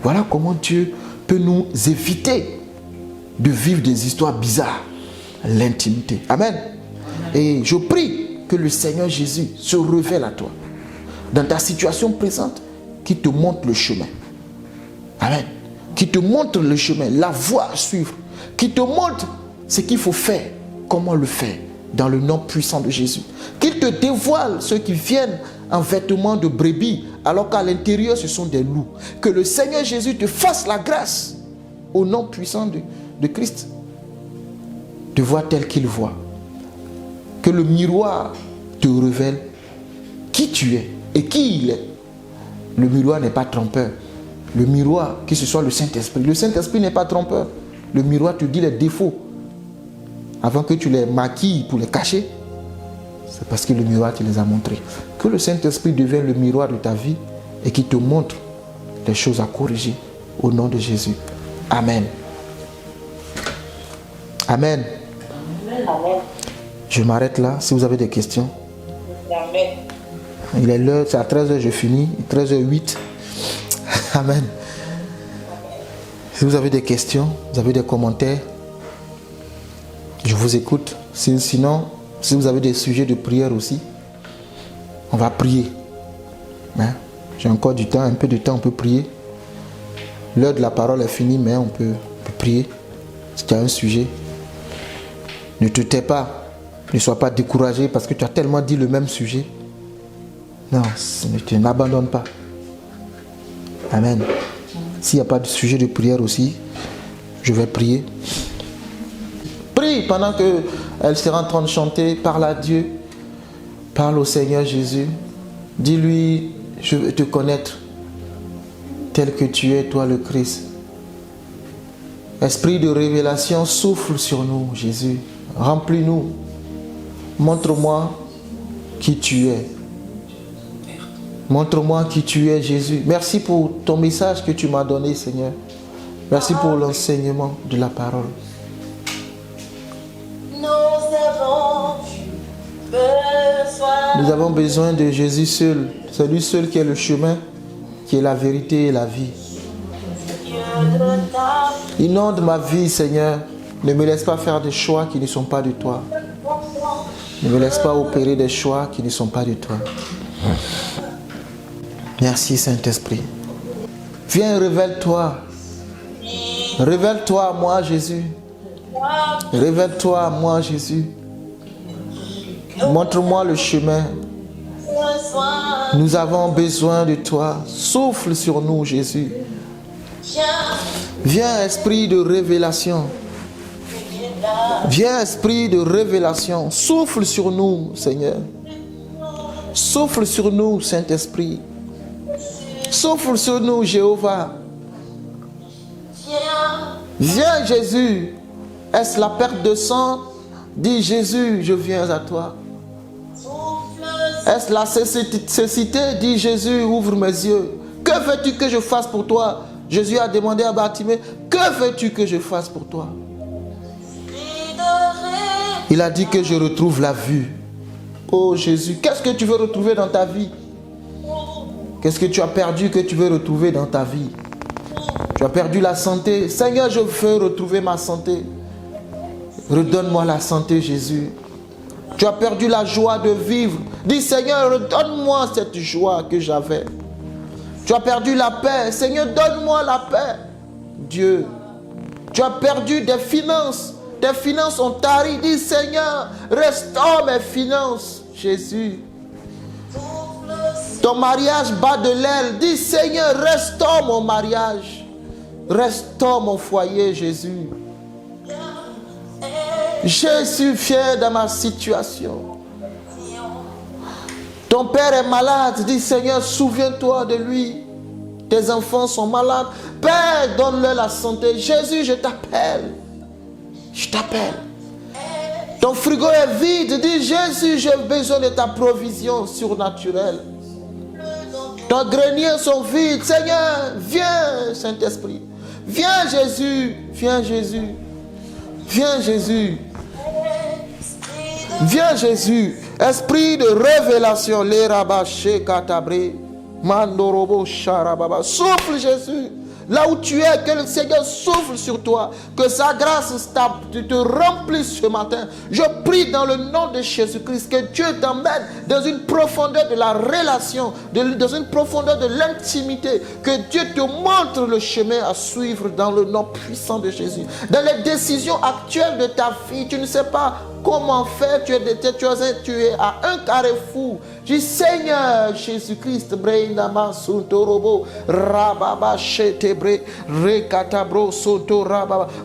Voilà comment Dieu peut nous éviter de vivre des histoires bizarres. L'intimité. Amen. Et je prie que le Seigneur Jésus se révèle à toi dans ta situation présente, qui te montre le chemin. Amen. Qui te montre le chemin, la voie à suivre, qui te montre ce qu'il faut faire, comment le faire, dans le nom puissant de Jésus. Qu'il te dévoile ceux qui viennent en vêtements de brebis, alors qu'à l'intérieur ce sont des loups. Que le Seigneur Jésus te fasse la grâce, au nom puissant de Christ, de voir tel qu'il voit. Que le miroir te révèle qui tu es et qui il est. Le miroir n'est pas trompeur. Le miroir, que ce soit le Saint-Esprit. Le Saint-Esprit n'est pas trompeur. Le miroir te dit les défauts. Avant que tu les maquilles pour les cacher, c'est parce que le miroir te les a montrés. Que le Saint-Esprit devienne le miroir de ta vie et qui te montre les choses à corriger au nom de Jésus. Amen. Amen. Amen. Je m'arrête là. Si vous avez des questions. Amen. Il est l'heure, c'est à 13h je finis. 13h08. Amen. Si vous avez des questions, vous avez des commentaires, je vous écoute. Sinon, si vous avez des sujets de prière aussi, on va prier. Hein? J'ai encore du temps, un peu de temps, on peut prier. L'heure de la parole est finie, mais on peut prier. Si tu as un sujet, ne te tais pas. Ne sois pas découragé parce que tu as tellement dit le même sujet. Non, tu n'abandonnes pas. Amen. S'il n'y a pas de sujet de prière aussi, je vais prier. Prie pendant qu'elle sera en train de chanter. Parle à Dieu. Parle au Seigneur Jésus. Dis-lui, je veux te connaître tel que tu es, toi le Christ. Esprit de révélation, souffle sur nous, Jésus. Remplis-nous. Montre-moi qui tu es. Montre-moi qui tu es, Jésus. Merci pour ton message que tu m'as donné, Seigneur. Merci pour l'enseignement de la parole. Nous avons besoin de Jésus seul. C'est lui seul qui est le chemin, qui est la vérité et la vie. Inonde ma vie, Seigneur. Ne me laisse pas faire des choix qui ne sont pas de toi. Ne me laisse pas opérer des choix qui ne sont pas de toi. Merci Saint-Esprit. Viens, révèle-toi. Révèle-toi à moi, Jésus. Révèle-toi à moi, Jésus. Montre-moi le chemin. Nous avons besoin de toi. Souffle sur nous, Jésus. Viens, esprit de révélation. Viens, esprit de révélation. Souffle sur nous, Seigneur. Souffle sur nous, Saint-Esprit. Souffle sur nous, Jéhovah. Viens, Jésus. Est-ce la perte de sang? Dis, Jésus, je viens à toi. Est-ce la cécité? Dis, Jésus, ouvre mes yeux. Que veux-tu que je fasse pour toi? Jésus a demandé à Bartimée, que veux-tu que je fasse pour toi? Il a dit que je retrouve la vue. Oh Jésus, qu'est-ce que tu veux retrouver dans ta vie? Qu'est-ce que tu as perdu que tu veux retrouver dans ta vie? Tu as perdu la santé. Seigneur, je veux retrouver ma santé. Redonne-moi la santé, Jésus. Tu as perdu la joie de vivre. Dis, Seigneur, redonne-moi cette joie que j'avais. Tu as perdu la paix. Seigneur, donne-moi la paix. Dieu, tu as perdu des finances. Tes finances ont tari. Dis Seigneur, restaure mes finances. Jésus. Ton mariage bat de l'aile. Dis Seigneur, restaure mon mariage. Restaure mon foyer, Jésus. Je suis fier de ma situation. Ton père est malade. Dis Seigneur, souviens-toi de lui. Tes enfants sont malades. Père, donne-leur la santé. Jésus, je t'appelle. Je t'appelle. Ton frigo est vide. Dis Jésus, j'ai besoin de ta provision surnaturelle. Tes greniers sont vides. Seigneur, viens, Saint-Esprit. Viens, Jésus. Viens, Jésus. Viens, Jésus. Viens, Jésus. Esprit de révélation. Les rabaché katabré. Mandorobo charababa. Souffle, Jésus. Là où tu es, que le Seigneur souffle sur toi, que sa grâce te remplisse ce matin. Je prie dans le nom de Jésus-Christ que Dieu t'emmène dans une profondeur de la relation, dans une profondeur de l'intimité, que Dieu te montre le chemin à suivre dans le nom puissant de Jésus. Dans les décisions actuelles de ta vie, tu ne sais pas comment faire, tu es à un carrefour. Je dis Seigneur Jésus-Christ,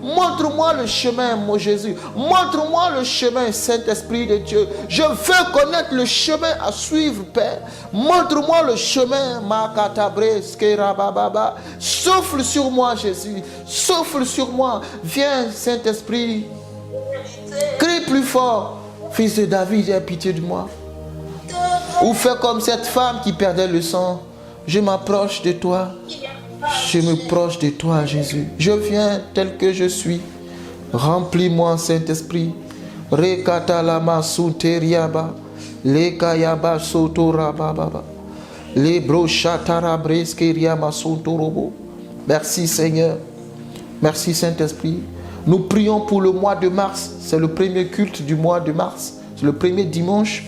montre-moi le chemin, mon Jésus. Montre-moi le chemin, Saint-Esprit de Dieu. Je veux connaître le chemin à suivre, Père. Montre-moi le chemin, souffle sur moi, Jésus. Souffle sur moi. Viens, Saint-Esprit. Crie plus fort. Fils de David, aie pitié de moi. Ou fais comme cette femme qui perdait le sang. Je m'approche de toi. Je me proche de toi, Jésus. Je viens tel que je suis. Remplis-moi, Saint-Esprit. Rekatalama sunteriaba. Lekayaba sotorababa. Lebroshatarabreskeria sontorobo. Merci, Seigneur. Merci, Saint-Esprit. Nous prions pour le mois de mars. C'est le premier culte du mois de mars. C'est le premier dimanche.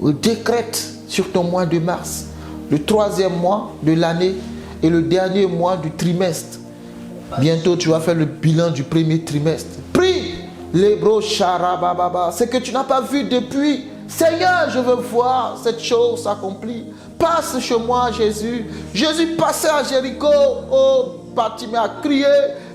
Décrète sur ton mois de mars. Le 3e mois de l'année et le dernier mois du trimestre. Bientôt, tu vas faire le bilan du premier trimestre. Prie. C'est que tu n'as pas vu depuis. Seigneur, je veux voir cette chose s'accomplir. Passe chez moi, Jésus. Jésus passait à Jéricho. Oh, Bartimée a crié.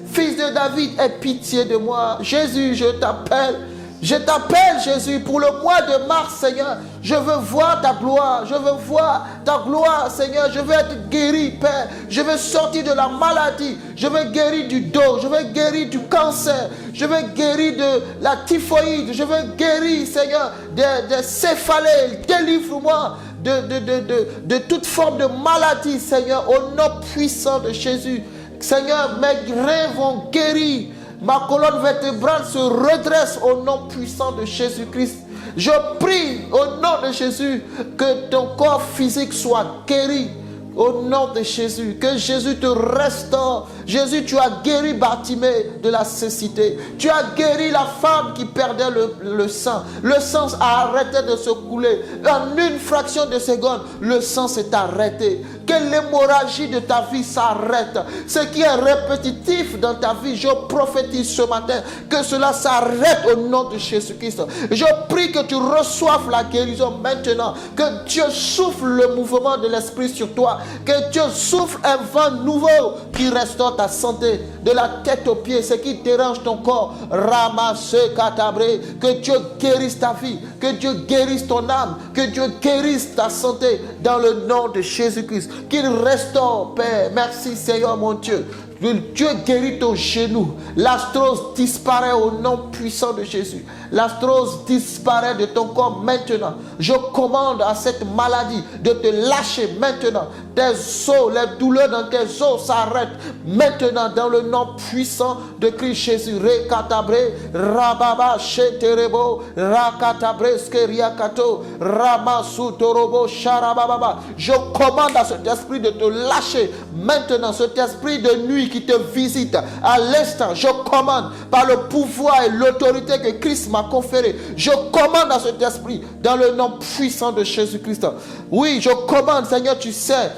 Fils de David, aie pitié de moi. Jésus, je t'appelle. Je t'appelle, Jésus, pour le mois de mars, Seigneur. Je veux voir ta gloire. Je veux voir ta gloire, Seigneur. Je veux être guéri, Père. Je veux sortir de la maladie. Je veux guérir du dos. Je veux guérir du cancer. Je veux guérir de la typhoïde. Je veux guérir, Seigneur, des céphalées. Délivre-moi de toute forme de maladie, Seigneur, au nom puissant de Jésus. Seigneur, mes reins vont guérir. Ma colonne vertébrale se redresse au nom puissant de Jésus-Christ. Je prie au nom de Jésus que ton corps physique soit guéri. Au nom de Jésus, que Jésus te restaure. Jésus, tu as guéri Bartimée de la cécité. Tu as guéri la femme qui perdait le sang. Le sang a arrêté de se couler. En une fraction de seconde, le sang s'est arrêté. Que l'hémorragie de ta vie s'arrête. Ce qui est répétitif dans ta vie, je prophétise ce matin que cela s'arrête au nom de Jésus-Christ. Je prie que tu reçoives la guérison maintenant. Que Dieu souffle le mouvement de l'Esprit sur toi. Que Dieu souffle un vent nouveau qui restaure ta santé de la tête aux pieds, ce qui dérange ton corps. Ramasse katabré. Que Dieu guérisse ta vie. Que Dieu guérisse ton âme. Que Dieu guérisse ta santé dans le nom de Jésus-Christ. Qu'il restaure, Père. Merci, Seigneur, mon Dieu. Dieu guérit ton genou. L'astrose disparaît au nom puissant de Jésus. L'astrose disparaît de ton corps maintenant. Je commande à cette maladie de te lâcher maintenant. Tes os, les douleurs dans tes os s'arrêtent maintenant dans le nom puissant de Christ Jésus. Rekatabre, rababa, sheterebo, rakatabre, skeriakato, ramasutorobo, sharababa. Je commande à cet esprit de te lâcher maintenant, cet esprit de nuit qui te visite à l'instant. Je commande par le pouvoir et l'autorité que Christ m'a conféré. Je commande à cet esprit dans le nom puissant de Jésus-Christ. Oui, je commande, Seigneur, tu sais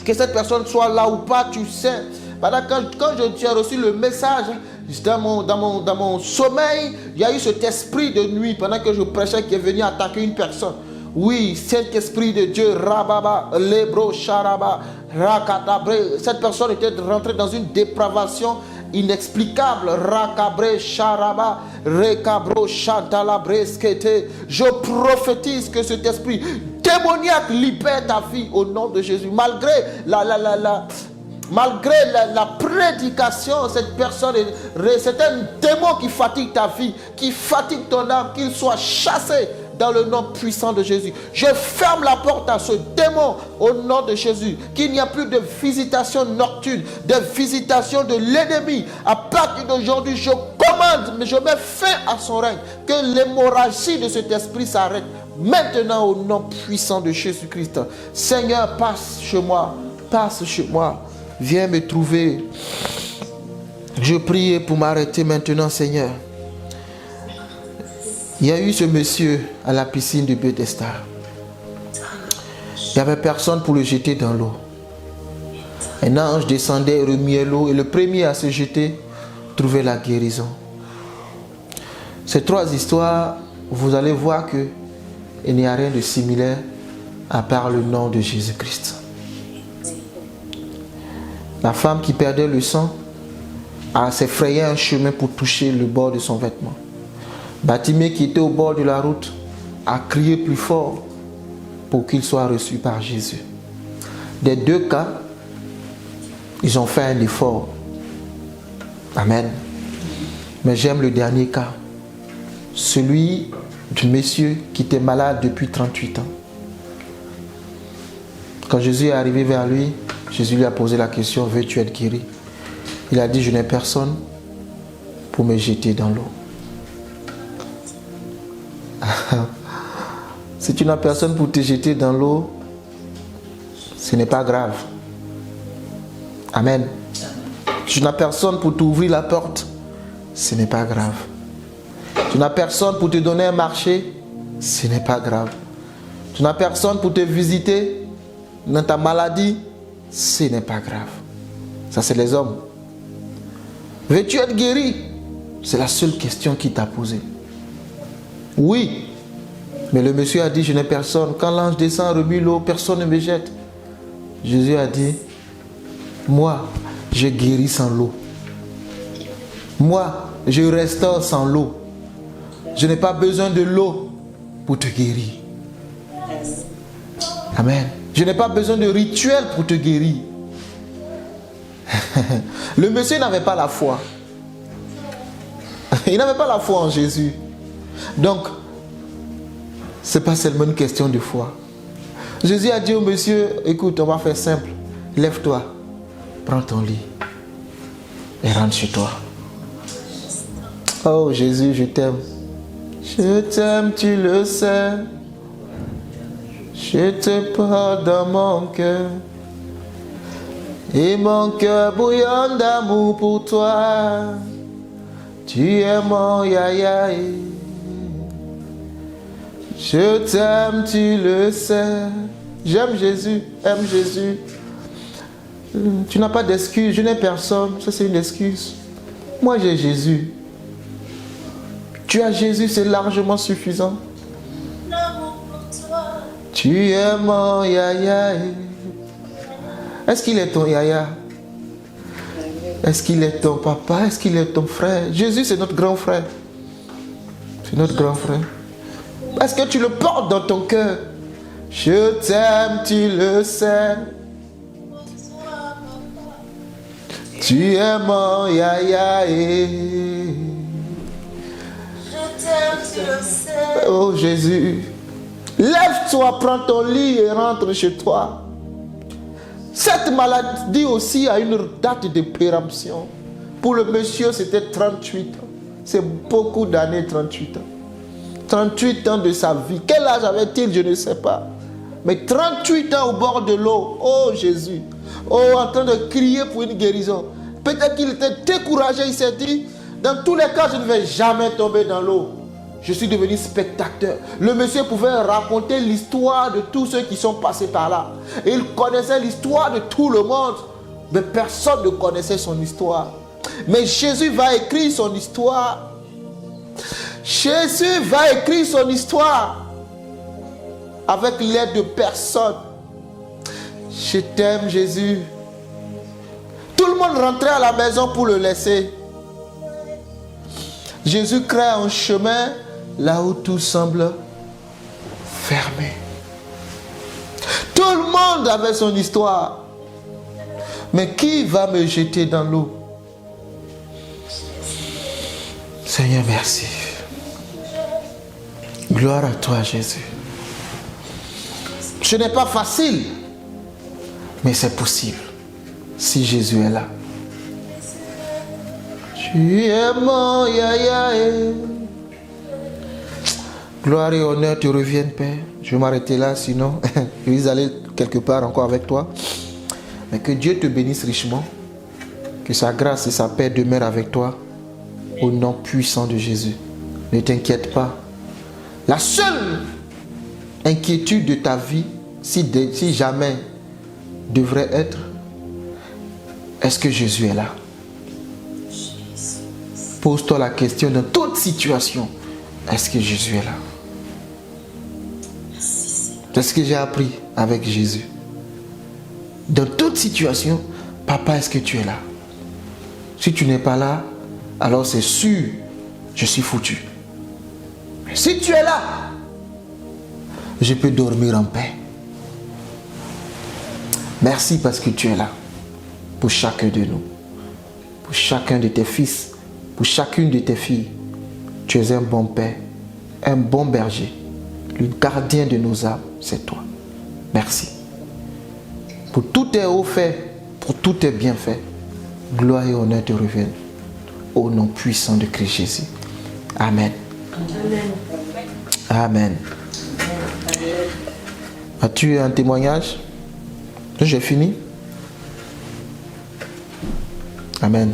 que cette personne soit là ou pas, tu sais. Quand j'ai reçu le message, dans mon sommeil, il y a eu cet esprit de nuit pendant que je prêchais qui est venu attaquer une personne. Oui, cet esprit de Dieu, Rababa, Lebro, Sharaba, Rakatabre, cette personne était rentrée dans une dépravation inexplicable. Rakabre, Sharaba, Rekabro, Chantalabre, Skete. Je prophétise que cet esprit démoniaque libère ta vie au nom de Jésus. Malgré la prédication, cette personne, c'est un démon qui fatigue ta vie, qui fatigue ton âme, qu'il soit chassé dans le nom puissant de Jésus. Je ferme la porte à ce démon au nom de Jésus. Qu'il n'y a plus de visitation nocturne, de visitation de l'ennemi. À partir d'aujourd'hui, je commande, mais je mets fin à son règne. Que l'hémorragie de cet esprit s'arrête maintenant au nom puissant de Jésus-Christ. Seigneur, passe chez moi, passe chez moi. Viens me trouver. Je prie pour m'arrêter maintenant, Seigneur. Il y a eu ce monsieur à la piscine de Bethesda. Il n'y avait personne pour le jeter dans l'eau. Un ange descendait et remuait l'eau, et le premier à se jeter trouvait la guérison. Ces trois histoires, vous allez voir qu'il n'y a rien de similaire à part le nom de Jésus-Christ. La femme qui perdait le sang s'est frayé un chemin pour toucher le bord de son vêtement. Bartimée qui était au bord de la route a crié plus fort pour qu'il soit reçu par Jésus. Des deux cas, ils ont fait un effort. Amen. Mais j'aime le dernier cas. Celui du monsieur qui était malade depuis 38 ans. Quand Jésus est arrivé vers lui, Jésus lui a posé la question, veux-tu être guéri? Il a dit, je n'ai personne pour me jeter dans l'eau. Si tu n'as personne pour te jeter dans l'eau, ce n'est pas grave. Amen. Si tu n'as personne pour t'ouvrir la porte, ce n'est pas grave. Tu n'as personne pour te donner un marché, ce n'est pas grave. Tu n'as personne pour te visiter dans ta maladie, ce n'est pas grave. Ça, c'est les hommes. Veux-tu être guéri? C'est la seule question qu'il t'a posée. Oui. Mais le monsieur a dit, je n'ai personne. Quand l'ange descend, remue l'eau, personne ne me jette. Jésus a dit, moi, je guéris sans l'eau. Moi, je restaure sans l'eau. Je n'ai pas besoin de l'eau pour te guérir. Amen. Je n'ai pas besoin de rituel pour te guérir. Le monsieur n'avait pas la foi. Il n'avait pas la foi en Jésus. Donc, ce n'est pas seulement une question de foi. Jésus a dit au monsieur, écoute, on va faire simple. Lève-toi, prends ton lit et rentre chez toi. Oh Jésus, je t'aime. Je t'aime, tu le sais. Je te porte dans mon cœur. Et mon cœur bouillonne d'amour pour toi. Tu es mon yaya. Je t'aime, tu le sais. J'aime Jésus, aime Jésus. Tu n'as pas d'excuse, je n'ai personne. Ça, c'est une excuse. Moi, j'ai Jésus. Tu as Jésus, c'est largement suffisant. Tu es mon yaya. Est-ce qu'il est ton yaya? Est-ce qu'il est ton papa? Est-ce qu'il est ton frère? Jésus, c'est notre grand frère. C'est notre grand frère. Est-ce que tu le portes dans ton cœur? Je t'aime, tu le sais. Tu es mon yaya. Je t'aime, tu le sais. Oh Jésus, lève-toi, prends ton lit et rentre chez toi. Cette maladie aussi a une date de péremption. Pour le monsieur, c'était 38 ans. C'est beaucoup d'années, 38 ans. 38 ans de sa vie. Quel âge avait-il? Je ne sais pas. Mais 38 ans au bord de l'eau. Oh Jésus. Oh, en train de crier pour une guérison. Peut-être qu'il était découragé. Il s'est dit, dans tous les cas, je ne vais jamais tomber dans l'eau. Je suis devenu spectateur. Le monsieur pouvait raconter l'histoire de tous ceux qui sont passés par là. Et il connaissait l'histoire de tout le monde. Mais personne ne connaissait son histoire. Mais Jésus va écrire son histoire. Jésus va écrire son histoire avec l'aide de personne. Je t'aime, Jésus. Tout le monde rentrait à la maison pour le laisser. Jésus crée un chemin là où tout semble fermé. Tout le monde avait son histoire. Mais qui va me jeter dans l'eau? Seigneur, merci. Gloire à toi, Jésus. Ce n'est pas facile, mais c'est possible si Jésus est là. Tu es mon yaya. Gloire et honneur te reviennent, Père. Je vais m'arrêter là, sinon je vais aller quelque part encore avec toi. Mais que Dieu te bénisse richement. Que sa grâce et sa paix demeurent avec toi. Au nom puissant de Jésus. Ne t'inquiète pas. La seule inquiétude de ta vie, si jamais devrait être, est-ce que Jésus est là? Pose-toi la question dans toute situation. Est-ce que Jésus est là? C'est ce que j'ai appris avec Jésus. Dans toute situation, papa, est-ce que tu es là? Si tu n'es pas là, alors c'est sûr, je suis foutu. Mais si tu es là, je peux dormir en paix. Merci parce que tu es là. Pour chacun de nous. Pour chacun de tes fils. Pour chacune de tes filles. Tu es un bon père. Un bon berger. Le gardien de nos âmes, c'est toi. Merci. Pour tous tes hauts faits, pour tous tes bienfaits, gloire et honneur te reviennent. Au nom puissant de Christ Jésus. Amen. Amen. As-tu un témoignage? J'ai fini. Amen.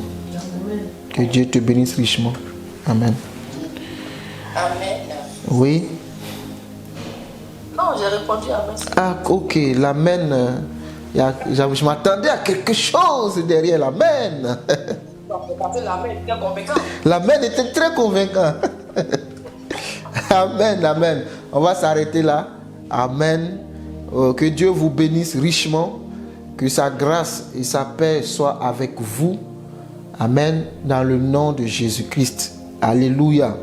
Que Dieu te bénisse richement. Amen. Amen. Oui. Non, j'ai répondu Amen. Ah, ok. L'amen. Je m'attendais à quelque chose derrière l'amen. Parce que l'Amen était convaincant. L'amen était très convaincant. Amen, amen. On va s'arrêter là. Amen. Que Dieu vous bénisse richement. Que sa grâce et sa paix soient avec vous. Amen. Dans le nom de Jésus-Christ. Alléluia.